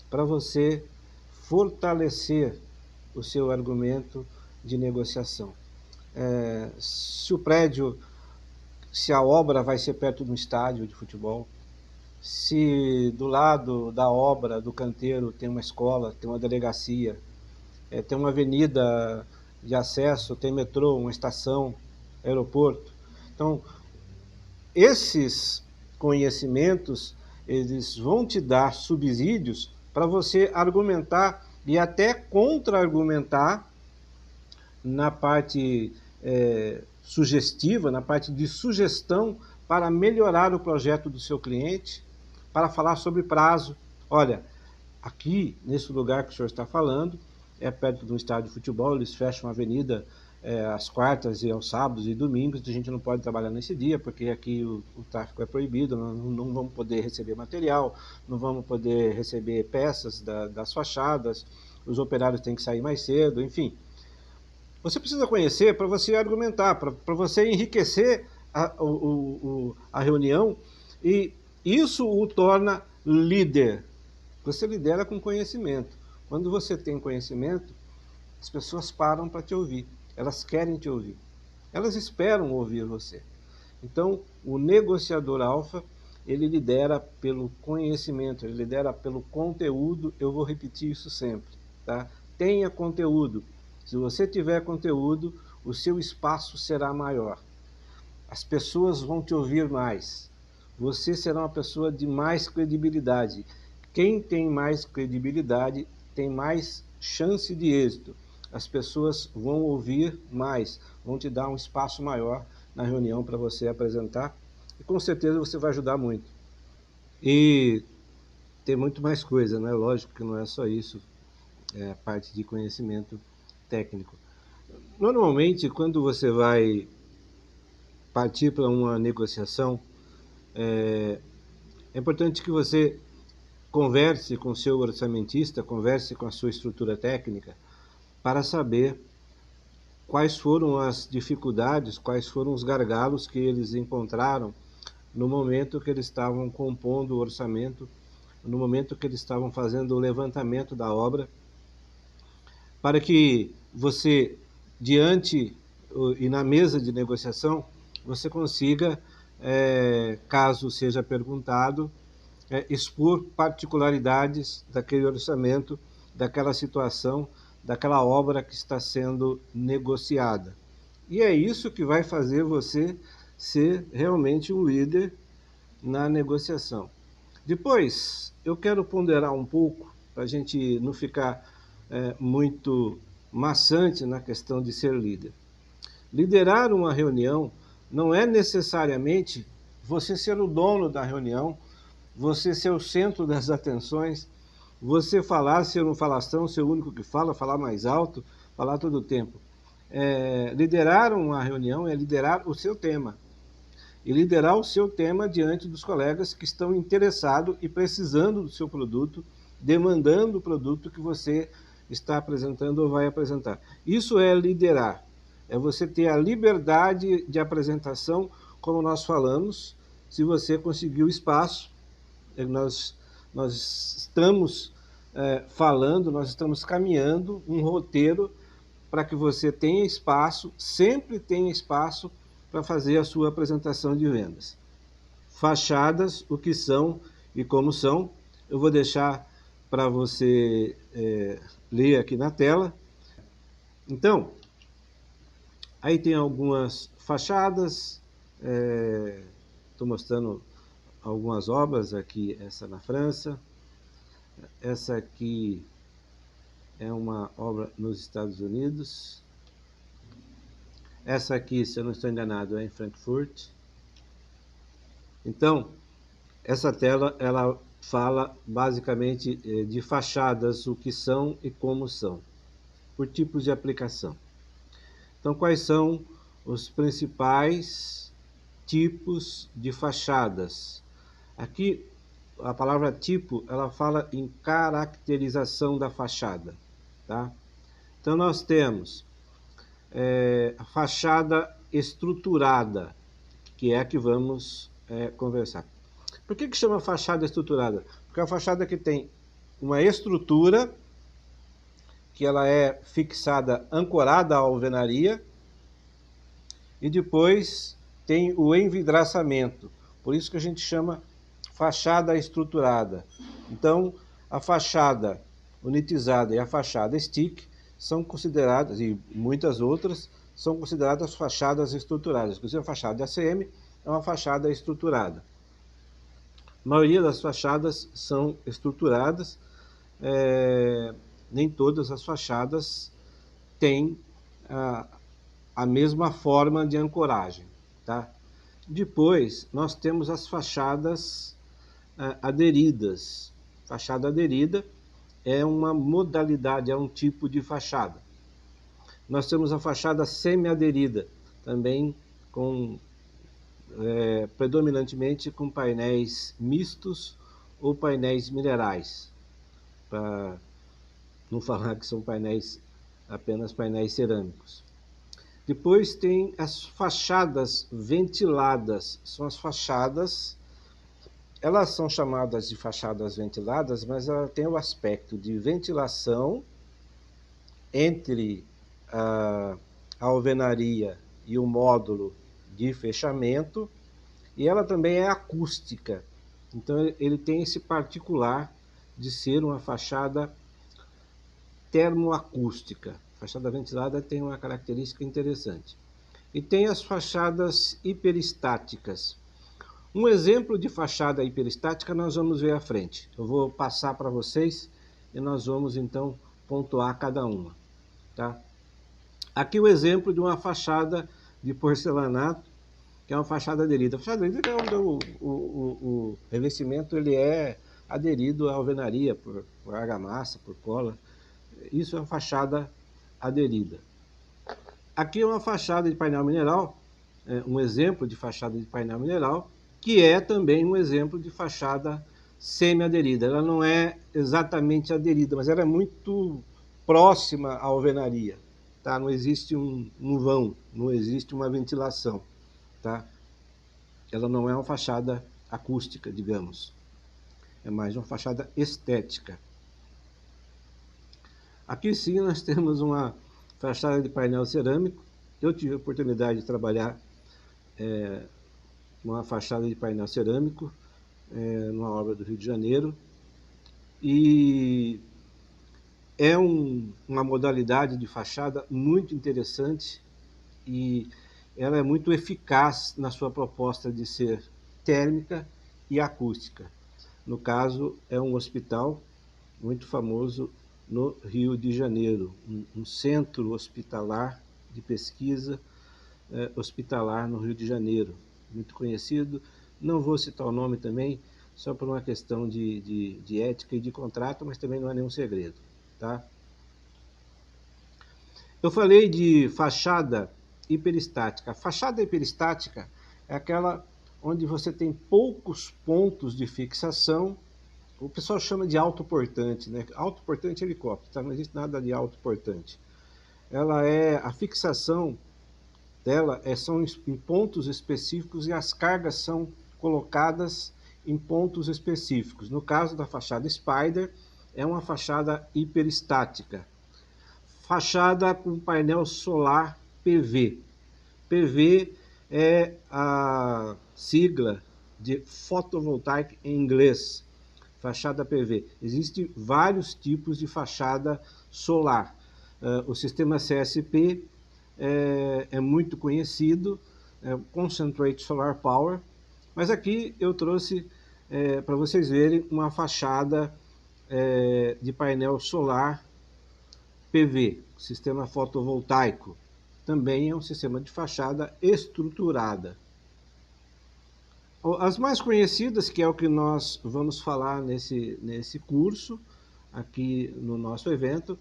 para você fortalecer o seu argumento de negociação. Se a obra vai ser perto de um estádio de futebol, se do lado da obra, do canteiro, tem uma escola, tem uma delegacia, tem uma avenida de acesso, tem metrô, uma estação, aeroporto. Então, esses conhecimentos, eles vão te dar subsídios para você argumentar e até contra-argumentar na parte sugestiva, na parte de sugestão para melhorar o projeto do seu cliente, para falar sobre prazo. Olha, aqui, nesse lugar que o senhor está falando, é perto de um estádio de futebol, eles fecham a avenida às quartas e aos sábados e domingos, a gente não pode trabalhar nesse dia, porque aqui o tráfego é proibido, não vamos poder receber material, não vamos poder receber peças das fachadas, os operários têm que sair mais cedo, enfim. Você precisa conhecer para você argumentar, para você enriquecer a reunião, e isso o torna líder. Você lidera com conhecimento. Quando você tem conhecimento, as pessoas param para te ouvir. Elas querem te ouvir. Elas esperam ouvir você. Então, o negociador alfa, ele lidera pelo conhecimento, ele lidera pelo conteúdo. Eu vou repetir isso sempre, tá? Tenha conteúdo. Se você tiver conteúdo, o seu espaço será maior. As pessoas vão te ouvir mais. Você será uma pessoa de mais credibilidade. Quem tem mais credibilidade tem mais chance de êxito. As pessoas vão ouvir mais, vão te dar um espaço maior na reunião para você apresentar, e com certeza você vai ajudar muito. E tem muito mais coisa, né? Lógico que não é só isso, é a parte de conhecimento técnico. Normalmente, quando você vai partir para uma negociação, é importante que você converse com o seu orçamentista, converse com a sua estrutura técnica, para saber quais foram as dificuldades, quais foram os gargalos que eles encontraram no momento que eles estavam compondo o orçamento, no momento que eles estavam fazendo o levantamento da obra, para que você, diante e na mesa de negociação, você consiga, caso seja perguntado, expor particularidades daquele orçamento, daquela situação, daquela obra que está sendo negociada. E é isso que vai fazer você ser realmente um líder na negociação. Depois, eu quero ponderar um pouco, para a gente não ficar muito maçante na questão de ser líder. Liderar uma reunião não é necessariamente você ser o dono da reunião, você ser o centro das atenções, você falar, ser um falastrão, ser o único que fala, falar mais alto, falar todo o tempo. Liderar uma reunião é liderar o seu tema. E liderar o seu tema diante dos colegas que estão interessados e precisando do seu produto, demandando o produto que você está apresentando ou vai apresentar. Isso é liderar. É você ter a liberdade de apresentação, como nós falamos, se você conseguir o espaço. Nós estamos falando, nós estamos caminhando um roteiro para que você tenha espaço, sempre tenha espaço para fazer a sua apresentação de vendas. Fachadas, o que são e como são, eu vou deixar para você ler aqui na tela. Então, aí tem algumas fachadas, estou mostrando algumas obras aqui, essa na França, essa aqui é uma obra nos Estados Unidos, essa aqui, se eu não estou enganado, é em Frankfurt. Então, essa tela, ela fala basicamente de fachadas, o que são e como são, por tipos de aplicação. Então, quais são os principais tipos de fachadas? Aqui, a palavra tipo, ela fala em caracterização da fachada, tá? Então, nós temos a fachada estruturada, que é a que vamos conversar. Por que chama fachada estruturada? Porque é a fachada que tem uma estrutura, que ela é fixada, ancorada à alvenaria, e depois tem o envidraçamento. Por isso que a gente chama fachada estruturada. Então, a fachada unitizada e a fachada stick são consideradas, e muitas outras, são consideradas fachadas estruturadas. Inclusive, a fachada de ACM é uma fachada estruturada. A maioria das fachadas são estruturadas, nem todas as fachadas têm a mesma forma de ancoragem, tá? Depois, nós temos as fachadas aderidas. Fachada aderida é uma modalidade, é um tipo de fachada. Nós temos a fachada semi-aderida, também predominantemente com painéis mistos ou painéis minerais, para não falar que são apenas painéis cerâmicos. Depois tem as fachadas ventiladas, são as fachadas, elas são chamadas de fachadas ventiladas, mas ela tem o aspecto de ventilação entre a alvenaria e o módulo de fechamento e ela também é acústica. Então ele tem esse particular de ser uma fachada termoacústica. A fachada ventilada tem uma característica interessante. E tem as fachadas hiperestáticas. Um exemplo de fachada hiperestática nós vamos ver à frente. Eu vou passar para vocês e nós vamos então pontuar cada uma. Tá? Aqui o exemplo de uma fachada de porcelanato, que é uma fachada aderida. A fachada aderida é onde o revestimento ele é aderido à alvenaria, por argamassa, por cola. Isso é uma fachada aderida. Aqui é uma fachada de painel mineral, um exemplo de fachada de painel mineral, que é também um exemplo de fachada semi-aderida. Ela não é exatamente aderida, mas ela é muito próxima à alvenaria. Tá? Não existe um vão, não existe uma ventilação. Tá? Ela não é uma fachada acústica, digamos. É mais uma fachada estética. Aqui sim nós temos uma fachada de painel cerâmico. Eu tive a oportunidade de trabalhar uma fachada de painel cerâmico numa obra do Rio de Janeiro. E é uma modalidade de fachada muito interessante e ela é muito eficaz na sua proposta de ser térmica e acústica. No caso, é um hospital muito famoso no Rio de Janeiro, um centro hospitalar de pesquisa hospitalar no Rio de Janeiro, muito conhecido. Não vou citar o nome também, só por uma questão de ética e de contrato, mas também não é nenhum segredo. Tá? Eu falei de fachada hiperestática. A fachada hiperestática é aquela onde você tem poucos pontos de fixação. O pessoal chama de autoportante, né? Autoportante helicóptero, tá? Não existe nada de autoportante. A fixação dela são em pontos específicos e as cargas são colocadas em pontos específicos. No caso da fachada Spider, é uma fachada hiperestática. Fachada com painel solar PV. PV é a sigla de fotovoltaic em inglês. Fachada PV. Existem vários tipos de fachada solar. O sistema CSP é muito conhecido, Concentrate Solar Power, mas aqui eu trouxe para vocês verem uma fachada de painel solar PV, sistema fotovoltaico. Também é um sistema de fachada estruturada. As mais conhecidas, que é o que nós vamos falar nesse curso, aqui no nosso evento,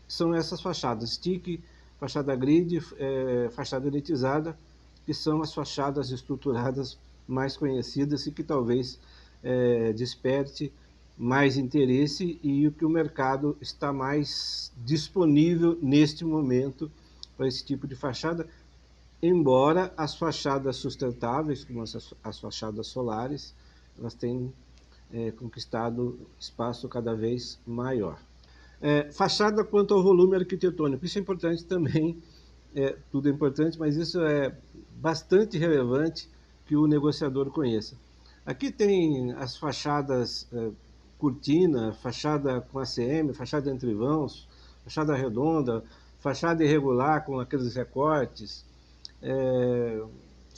são essas fachadas stick, fachada grid, fachada elitizada, que são as fachadas estruturadas mais conhecidas e que talvez desperte mais interesse e o que o mercado está mais disponível neste momento para esse tipo de fachada, embora as fachadas sustentáveis, como as fachadas solares, elas têm conquistado espaço cada vez maior. Fachada quanto ao volume arquitetônico, isso é importante também, tudo é importante, mas isso é bastante relevante que o negociador conheça. Aqui tem as fachadas cortina, fachada com ACM, fachada entre vãos, fachada redonda, fachada irregular com aqueles recortes,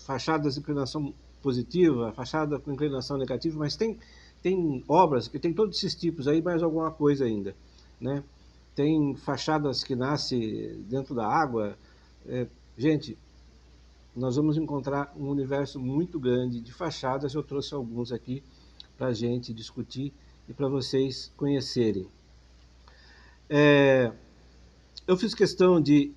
fachadas de inclinação positiva, fachada com inclinação negativa, mas tem obras que tem todos esses tipos aí, mais alguma coisa ainda, né? Tem fachadas que nascem dentro da água. Gente, nós vamos encontrar um universo muito grande de fachadas. Eu trouxe alguns aqui para a gente discutir e para vocês conhecerem. Eu fiz questão de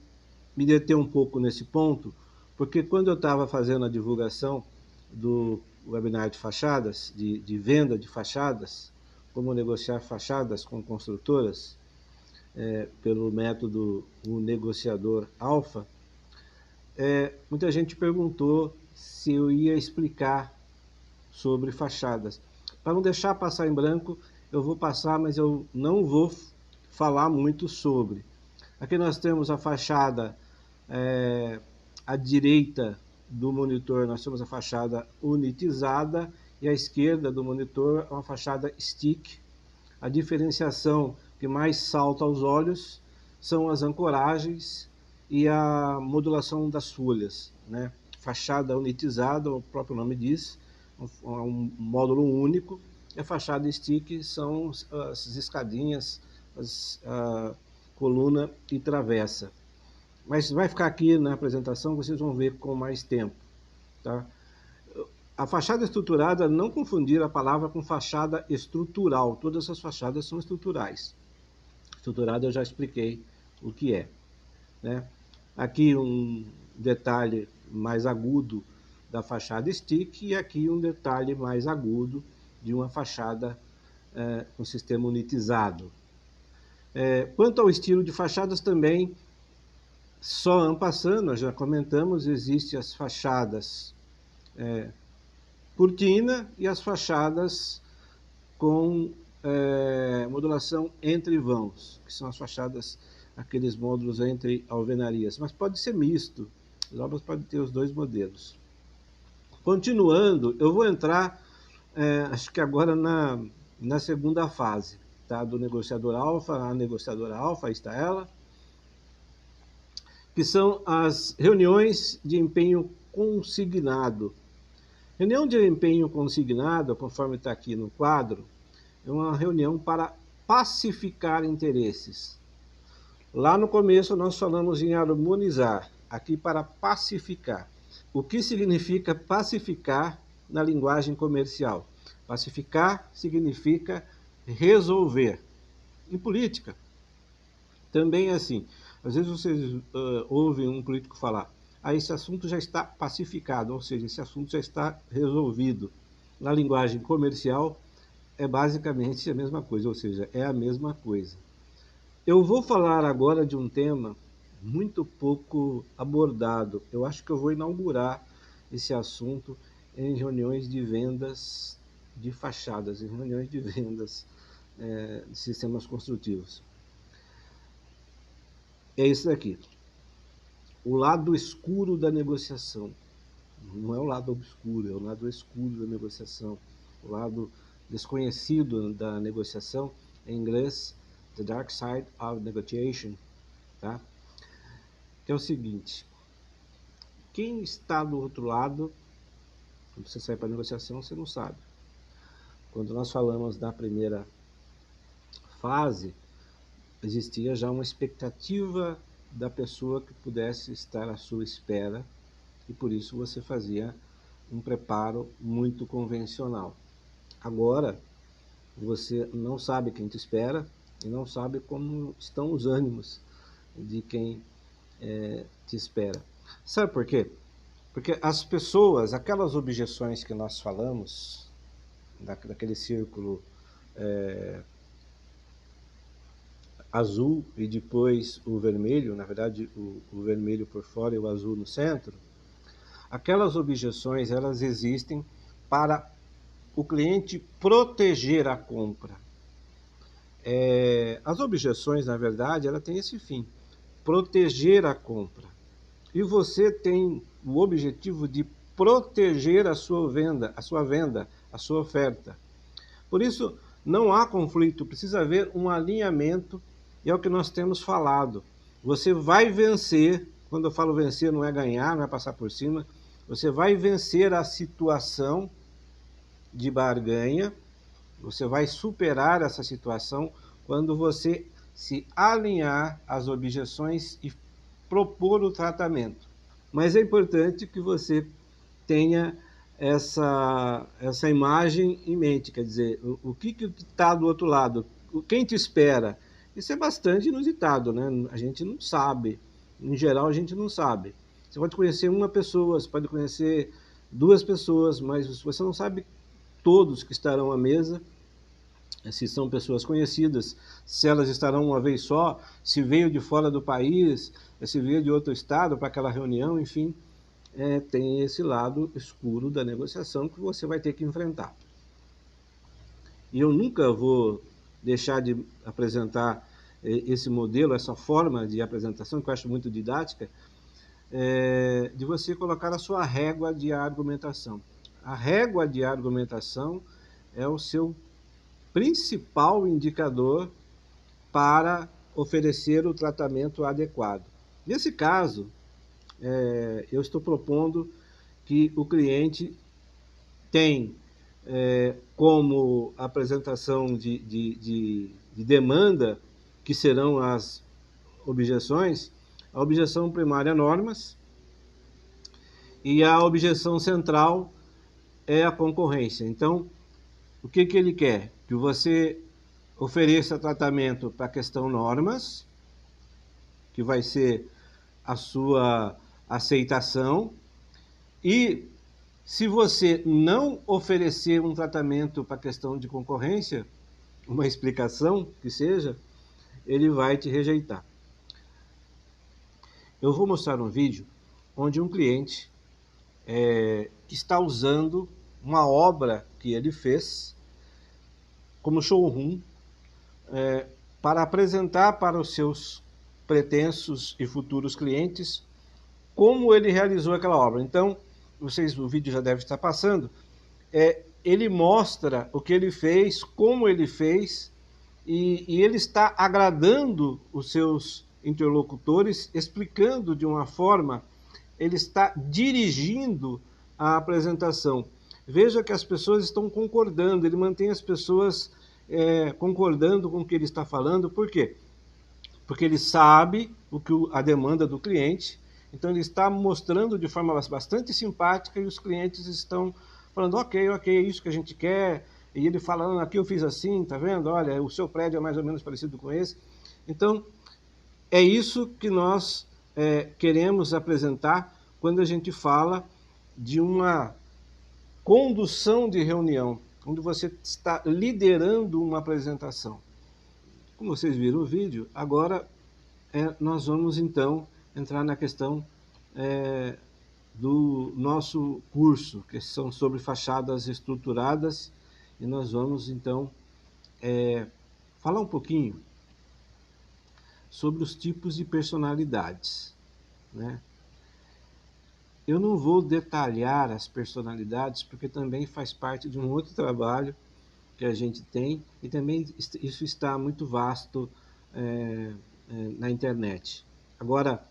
me deter um pouco nesse ponto, porque quando eu estava fazendo a divulgação do webinar de fachadas, de venda de fachadas, como negociar fachadas com construtoras, pelo método o negociador alfa, muita gente perguntou se eu ia explicar sobre fachadas. Para não deixar passar em branco, eu vou passar, mas eu não vou falar muito sobre. Aqui nós temos a fachada à direita do monitor nós temos a fachada unitizada e à esquerda do monitor uma fachada stick. A diferenciação que mais salta aos olhos são as ancoragens e a modulação das folhas, né? Fachada unitizada, o próprio nome diz, um módulo único, e a fachada stick são as escadinhas, a coluna e travessa. Mas vai ficar aqui na apresentação, vocês vão ver com mais tempo, tá? A fachada estruturada, não confundir a palavra com fachada estrutural. Todas as fachadas são estruturais. Estruturada eu já expliquei o que é, né? Aqui um detalhe mais agudo da fachada stick e aqui um detalhe mais agudo de uma fachada com sistema unitizado. Quanto ao estilo de fachadas também, só en passant, nós já comentamos, existem as fachadas cortina e as fachadas com modulação entre vãos, que são as fachadas, aqueles módulos entre alvenarias, mas pode ser misto, as obras podem ter os dois modelos. Continuando, eu vou entrar, acho que agora na segunda fase, tá? Do negociador alfa, a negociadora alfa, aí está ela, que são as reuniões de empenho consignado. Reunião de empenho consignado, conforme está aqui no quadro, é uma reunião para pacificar interesses. Lá no começo nós falamos em harmonizar, aqui para pacificar. O que significa pacificar na linguagem comercial? Pacificar significa resolver. Em política, também é assim. Às vezes vocês ouvem um político falar: esse assunto já está pacificado, ou seja, esse assunto já está resolvido. Na linguagem comercial, é basicamente a mesma coisa, ou seja, é a mesma coisa. Eu vou falar agora de um tema muito pouco abordado. Eu acho que eu vou inaugurar esse assunto em reuniões de vendas de fachadas, em reuniões de vendas de sistemas construtivos. É isso daqui. O lado escuro da negociação. Não é o lado obscuro, é o lado escuro da negociação. O lado desconhecido da negociação, em inglês, the dark side of negotiation, tá? Que é o seguinte: quem está do outro lado, quando você sai para a negociação, você não sabe. Quando nós falamos da primeira fase, existia já uma expectativa da pessoa que pudesse estar à sua espera, e por isso você fazia um preparo muito convencional. Agora, você não sabe quem te espera e não sabe como estão os ânimos de quem te espera. Sabe por quê? Porque as pessoas, aquelas objeções que nós falamos, daquele círculo azul e depois o vermelho, na verdade o vermelho por fora e o azul no centro, aquelas objeções, elas existem para o cliente proteger a compra. As objeções, na verdade, ela tem esse fim: proteger a compra. E você tem o objetivo de proteger a sua venda, a sua oferta. Por isso, não há conflito, precisa haver um alinhamento, e é o que nós temos falado. Você vai vencer, quando eu falo vencer, não é ganhar, não é passar por cima, você vai vencer a situação de barganha, você vai superar essa situação quando você se alinhar às objeções e propor o tratamento. Mas é importante que você tenha essa imagem em mente, quer dizer, o que está do outro lado, quem te espera. Isso é bastante inusitado, né? A gente não sabe, em geral a gente não sabe. Você pode conhecer uma pessoa, você pode conhecer duas pessoas, mas você não sabe todos que estarão à mesa, se são pessoas conhecidas, se elas estarão uma vez só, se veio de fora do país, se veio de outro estado para aquela reunião, enfim, tem esse lado escuro da negociação que você vai ter que enfrentar. E eu nunca vou deixar de apresentar esse modelo, essa forma de apresentação, que eu acho muito didática, de você colocar a sua régua de argumentação. A régua de argumentação é o seu principal indicador para oferecer o tratamento adequado. Nesse caso, eu estou propondo que o cliente tem como apresentação de demanda, que serão as objeções, a objeção primária normas e a objeção central é a concorrência. Então, o que ele quer? Que você ofereça tratamento para a questão normas, que vai ser a sua aceitação, e se você não oferecer um tratamento para a questão de concorrência, uma explicação que seja, ele vai te rejeitar. Eu vou mostrar um vídeo onde um cliente está usando uma obra que ele fez como showroom para apresentar para os seus pretensos e futuros clientes como ele realizou aquela obra. Então, o vídeo já deve estar passando, ele mostra o que ele fez, como ele fez, e ele está agradando os seus interlocutores, explicando de uma forma, ele está dirigindo a apresentação. Veja que as pessoas estão concordando, ele mantém as pessoas concordando com o que ele está falando. Por quê? Porque ele sabe a demanda do cliente, então ele está mostrando de forma bastante simpática e os clientes estão falando, ok, é isso que a gente quer, e ele falando, aqui eu fiz assim, tá vendo? Olha, o seu prédio é mais ou menos parecido com esse. Então, é isso que nós queremos apresentar quando a gente fala de uma condução de reunião, onde você está liderando uma apresentação. Como vocês viram o vídeo, agora nós vamos então entrar na questão do nosso curso, que são sobre fachadas estruturadas, e nós vamos então falar um pouquinho sobre os tipos de personalidades, né? Eu não vou detalhar as personalidades, porque também faz parte de um outro trabalho que a gente tem, e também isso está muito vasto na internet. Agora,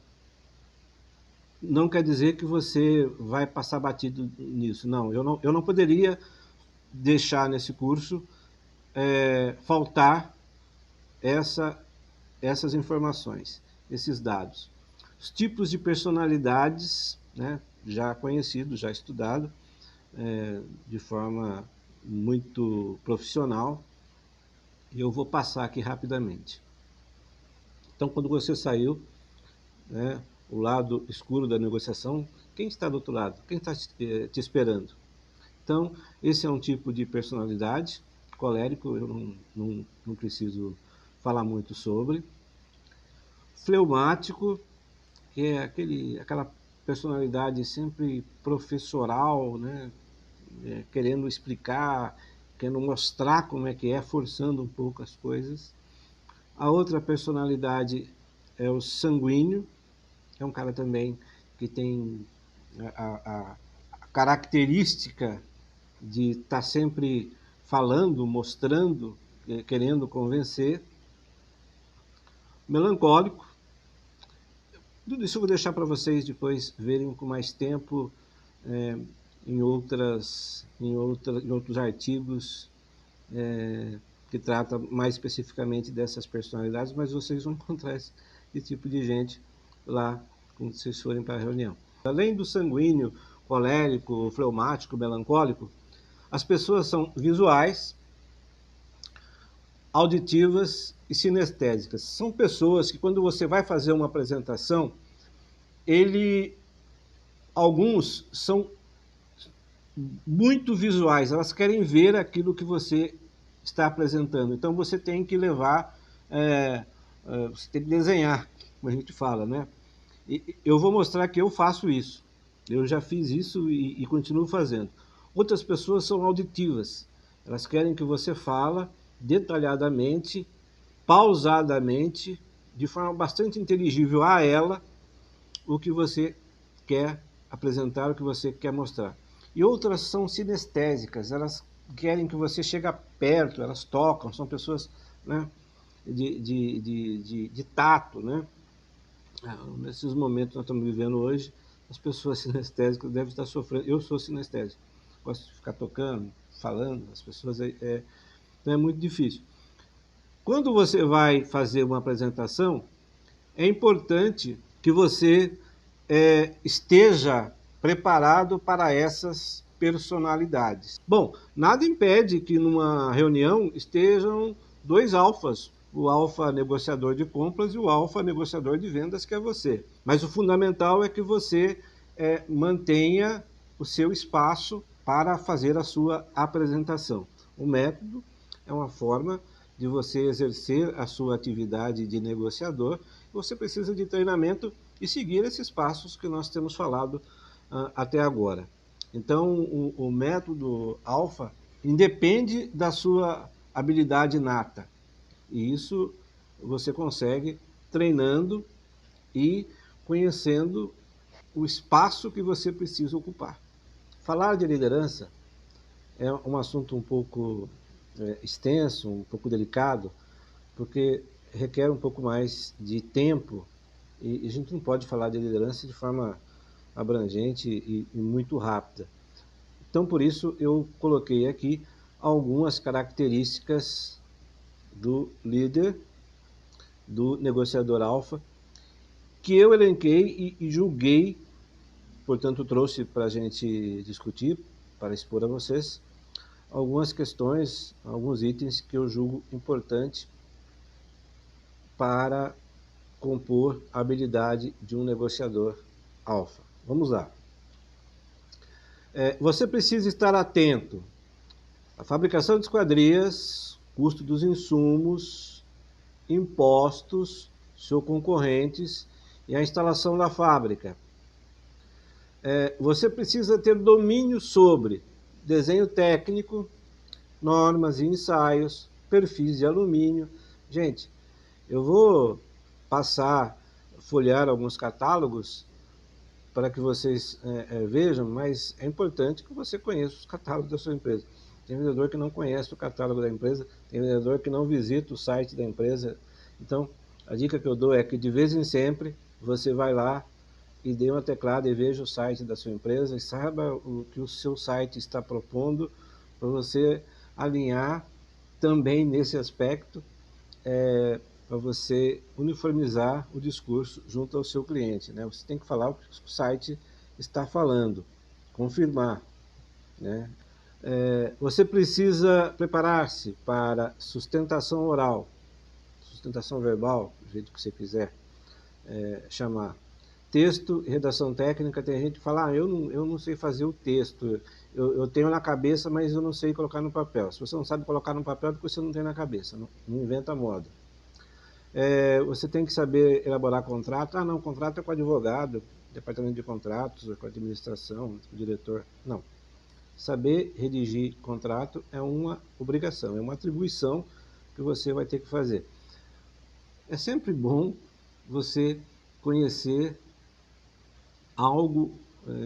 não quer dizer que você vai passar batido nisso. Não, eu não poderia deixar nesse curso faltar essas informações, esses dados. Os tipos de personalidades, né, já conhecido, já estudado, de forma muito profissional, e eu vou passar aqui rapidamente. Então, quando você saiu, né, o lado escuro da negociação, quem está do outro lado? Quem está te esperando? Então, esse é um tipo de personalidade, colérico, eu não preciso falar muito sobre. Fleumático, que é aquela personalidade sempre professoral, né, querendo explicar, querendo mostrar como é que é, forçando um pouco as coisas. A outra personalidade é o sanguíneo, é um cara também que tem a característica de estar sempre falando, mostrando, querendo convencer. Melancólico. Tudo isso eu vou deixar para vocês depois verem com mais tempo em outros artigos que tratam mais especificamente dessas personalidades, mas vocês vão encontrar esse tipo de gente lá quando vocês forem para a reunião. Além do sanguíneo, colérico, fleumático, melancólico, as pessoas são visuais, auditivas e sinestésicas. São pessoas que, quando você vai fazer uma apresentação, alguns são muito visuais, elas querem ver aquilo que você está apresentando. Então você tem que levar, você tem que desenhar, como a gente fala, né? E eu vou mostrar que eu faço isso. Eu já fiz isso e continuo fazendo. Outras pessoas são auditivas. Elas querem que você fala detalhadamente, pausadamente, de forma bastante inteligível a ela, o que você quer apresentar, o que você quer mostrar. E outras são sinestésicas, elas querem que você chegue perto, elas tocam, são pessoas, né, de tato, né? Nesses momentos que nós estamos vivendo hoje, as pessoas sinestésicas devem estar sofrendo. Eu sou sinestésico, gosto de ficar tocando, falando, as pessoas então é muito difícil. Quando você vai fazer uma apresentação, é importante que você esteja preparado para essas personalidades. Bom, nada impede que numa reunião estejam dois alfas, o alfa negociador de compras e o alfa negociador de vendas, que é você. Mas o fundamental é que você mantenha o seu espaço para fazer a sua apresentação. O método é uma forma de você exercer a sua atividade de negociador. Você precisa de treinamento e seguir esses passos que nós temos falado até agora. Então, o método alfa independe da sua habilidade inata. E isso você consegue treinando e conhecendo o espaço que você precisa ocupar. Falar de liderança é um assunto um pouco extenso, um pouco delicado, porque requer um pouco mais de tempo e a gente não pode falar de liderança de forma abrangente e muito rápida. Então, por isso, eu coloquei aqui algumas características do líder, do negociador alfa, que eu elenquei e julguei, portanto, trouxe para a gente discutir, para expor a vocês, algumas questões, alguns itens que eu julgo importantes para compor a habilidade de um negociador alfa. Vamos lá. Você precisa estar atento à fabricação de esquadrias, custo dos insumos, impostos, seus concorrentes e a instalação da fábrica. Você precisa ter domínio sobre desenho técnico, normas e ensaios, perfis de alumínio. Gente, eu vou folhear alguns catálogos para que vocês vejam, mas é importante que você conheça os catálogos da sua empresa. Tem vendedor que não conhece o catálogo da empresa, tem vendedor que não visita o site da empresa. Então, a dica que eu dou é que de vez em sempre você vai lá e dê uma teclada e veja o site da sua empresa e saiba o que o seu site está propondo para você alinhar também nesse aspecto, para você uniformizar o discurso junto ao seu cliente, né? Você tem que falar o que o site está falando, confirmar, né? Você precisa preparar-se para sustentação oral, sustentação verbal, do jeito que você quiser chamar. Texto e redação técnica, tem gente que fala, eu não sei fazer o texto, eu tenho na cabeça, mas eu não sei colocar no papel. Se você não sabe colocar no papel, é porque você não tem na cabeça, não inventa moda. Você tem que saber elaborar contrato. Não, contrato é com advogado, departamento de contratos, com administração, com diretor. Não. Saber redigir contrato é uma obrigação, é uma atribuição que você vai ter que fazer. É sempre bom você conhecer algo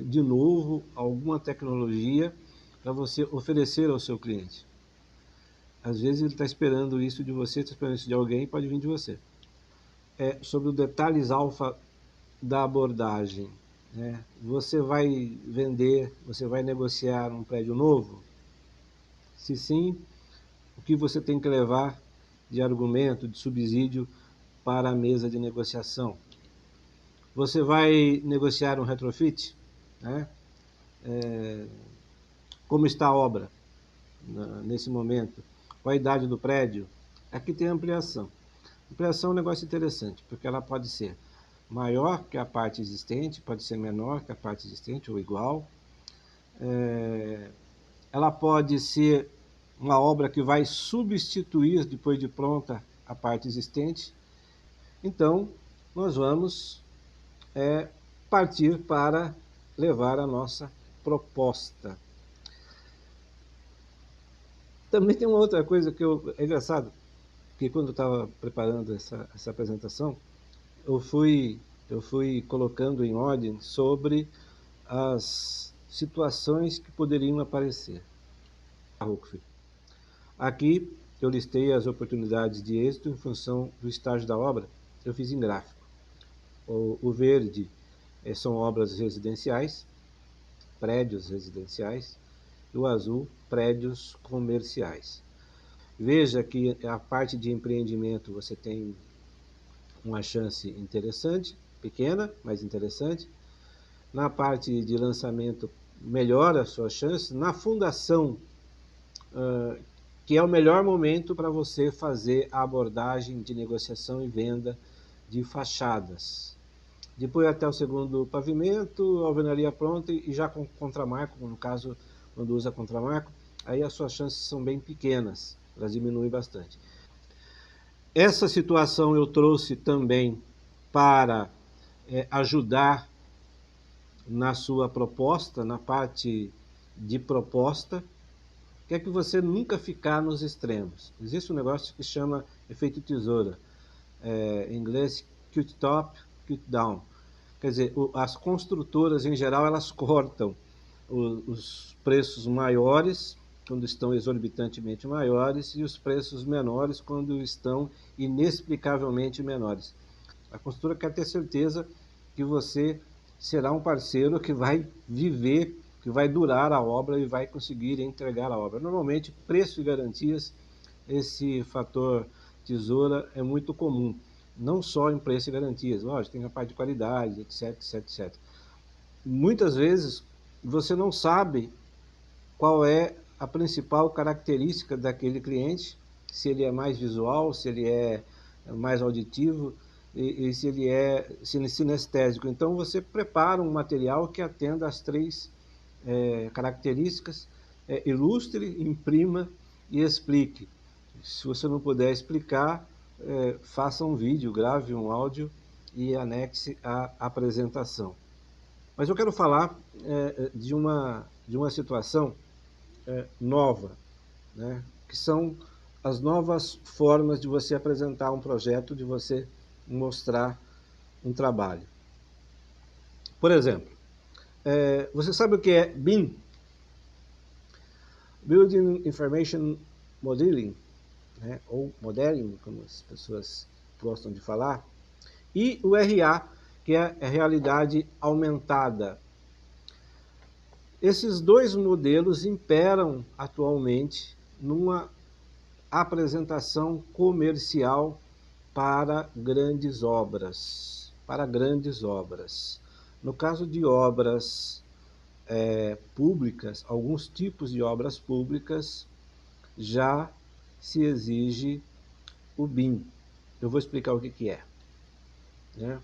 de novo, alguma tecnologia para você oferecer ao seu cliente. Às vezes ele está esperando isso de você, está esperando isso de alguém, pode vir de você. Sobre os detalhes alfa da abordagem. Né? Você vai vender, você vai negociar um prédio novo? Se sim, o que você tem que levar de argumento, de subsídio para a mesa de negociação? Você vai negociar um retrofit? Né? Como está a obra nesse momento? Qual a idade do prédio? Aqui tem ampliação. Ampliação é um negócio interessante, porque ela pode ser maior que a parte existente, pode ser menor que a parte existente ou igual. Ela pode ser uma obra que vai substituir, depois de pronta, a parte existente. Então, nós vamos partir para levar a nossa proposta. Também tem uma outra coisa que é engraçado, que quando eu estava preparando essa apresentação, eu eu fui colocando em ordem sobre as situações que poderiam aparecer. Aqui eu listei as oportunidades de êxito em função do estágio da obra, eu fiz em gráfico. O verde são obras residenciais, prédios residenciais, e o azul, prédios comerciais. Veja que a parte de empreendimento você tem uma chance interessante, pequena, mas interessante. Na parte de lançamento, melhora a sua chance. Na fundação, que é o melhor momento para você fazer a abordagem de negociação e venda de fachadas. Depois até o segundo pavimento, alvenaria pronta e já com contramarco, no caso, quando usa contramarco, aí as suas chances são bem pequenas, elas diminuem bastante. Essa situação eu trouxe também para ajudar na sua proposta, na parte de proposta, que é que você nunca ficar nos extremos. Existe um negócio que chama efeito tesoura, em inglês cut top, cut down. Quer dizer, as construtoras em geral elas cortam os preços maiores quando estão exorbitantemente maiores e os preços menores quando estão inexplicavelmente menores. A construtora quer ter certeza que você será um parceiro que vai viver, que vai durar a obra e vai conseguir entregar a obra. Normalmente, preço e garantias, esse fator tesoura é muito comum, não só em preço e garantias, lógico, tem a parte de qualidade, etc, etc, etc. Muitas vezes você não sabe qual é a principal característica daquele cliente, se ele é mais visual, se ele é mais auditivo e se ele é sinestésico. Então você prepara um material que atenda às três características, ilustre, imprima e explique. Se você não puder explicar, faça um vídeo, grave um áudio e anexe a apresentação. Mas eu quero falar de uma situação nova, né? Que são as novas formas de você apresentar um projeto, de você mostrar um trabalho. Por exemplo, você sabe o que é BIM? Building Information Modeling, né? Ou Modeling, como as pessoas gostam de falar, e o RA, que é a realidade aumentada. Esses dois modelos imperam atualmente numa apresentação comercial para grandes obras. No caso de obras públicas, alguns tipos de obras públicas, já se exige o BIM. Eu vou explicar o que é. Né?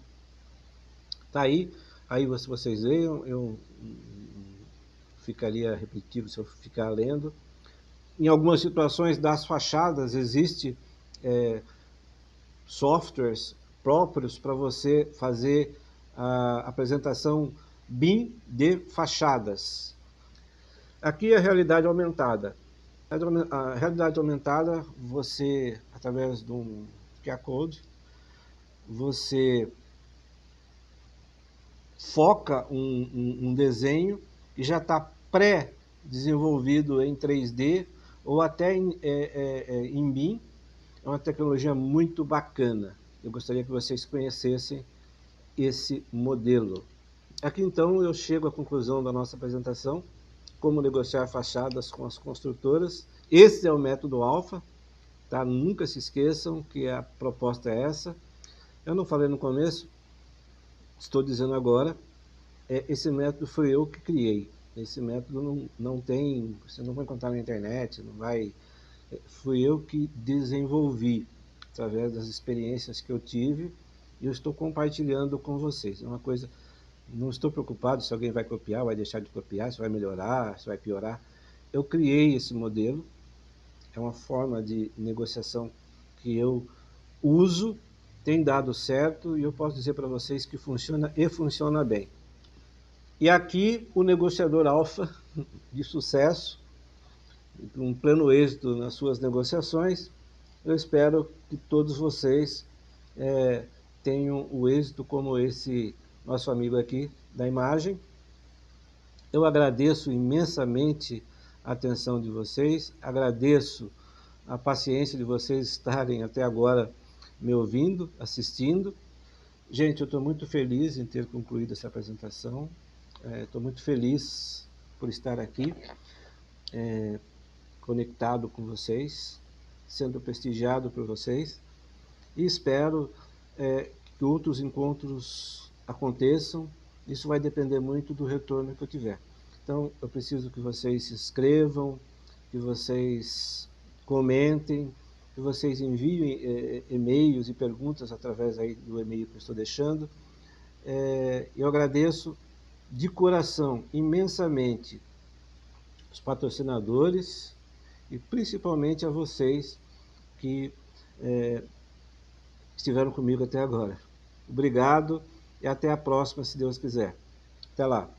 Tá aí vocês leiam, eu ficaria repetitivo se eu ficar lendo. Em algumas situações das fachadas existe softwares próprios para você fazer a apresentação BIM de fachadas. Aqui é a realidade aumentada. A realidade aumentada, você, através de um QR Code, você foca um desenho que já está pré-desenvolvido em 3D ou até em BIM. É uma tecnologia muito bacana. Eu gostaria que vocês conhecessem esse modelo. Aqui então eu chego à conclusão da nossa apresentação, como negociar fachadas com as construtoras. Esse é o método Alpha, tá? Nunca se esqueçam que a proposta é essa. Eu não falei no começo, estou dizendo agora, esse método foi eu que criei. Esse método não tem, você não vai encontrar na internet, não vai... Fui eu que desenvolvi, através das experiências que eu tive, e eu estou compartilhando com vocês. É uma coisa, não estou preocupado se alguém vai copiar, vai deixar de copiar, se vai melhorar, se vai piorar. Eu criei esse modelo, é uma forma de negociação que eu uso, tem dado certo, e eu posso dizer para vocês que funciona e funciona bem. E aqui o negociador alfa de sucesso, um pleno êxito nas suas negociações, eu espero que todos vocês tenham o êxito como esse nosso amigo aqui da imagem. Eu agradeço imensamente a atenção de vocês, agradeço a paciência de vocês estarem até agora me ouvindo, assistindo. Gente, eu estou muito feliz em ter concluído essa apresentação, estou muito feliz por estar aqui, conectado com vocês, sendo prestigiado por vocês, e espero que outros encontros aconteçam. Isso vai depender muito do retorno que eu tiver. Então, eu preciso que vocês se inscrevam, que vocês comentem, que vocês enviem e-mails e perguntas através aí do e-mail que eu estou deixando. Eu agradeço de coração, imensamente, os patrocinadores e principalmente a vocês que estiveram comigo até agora. Obrigado e até a próxima, se Deus quiser. Até lá.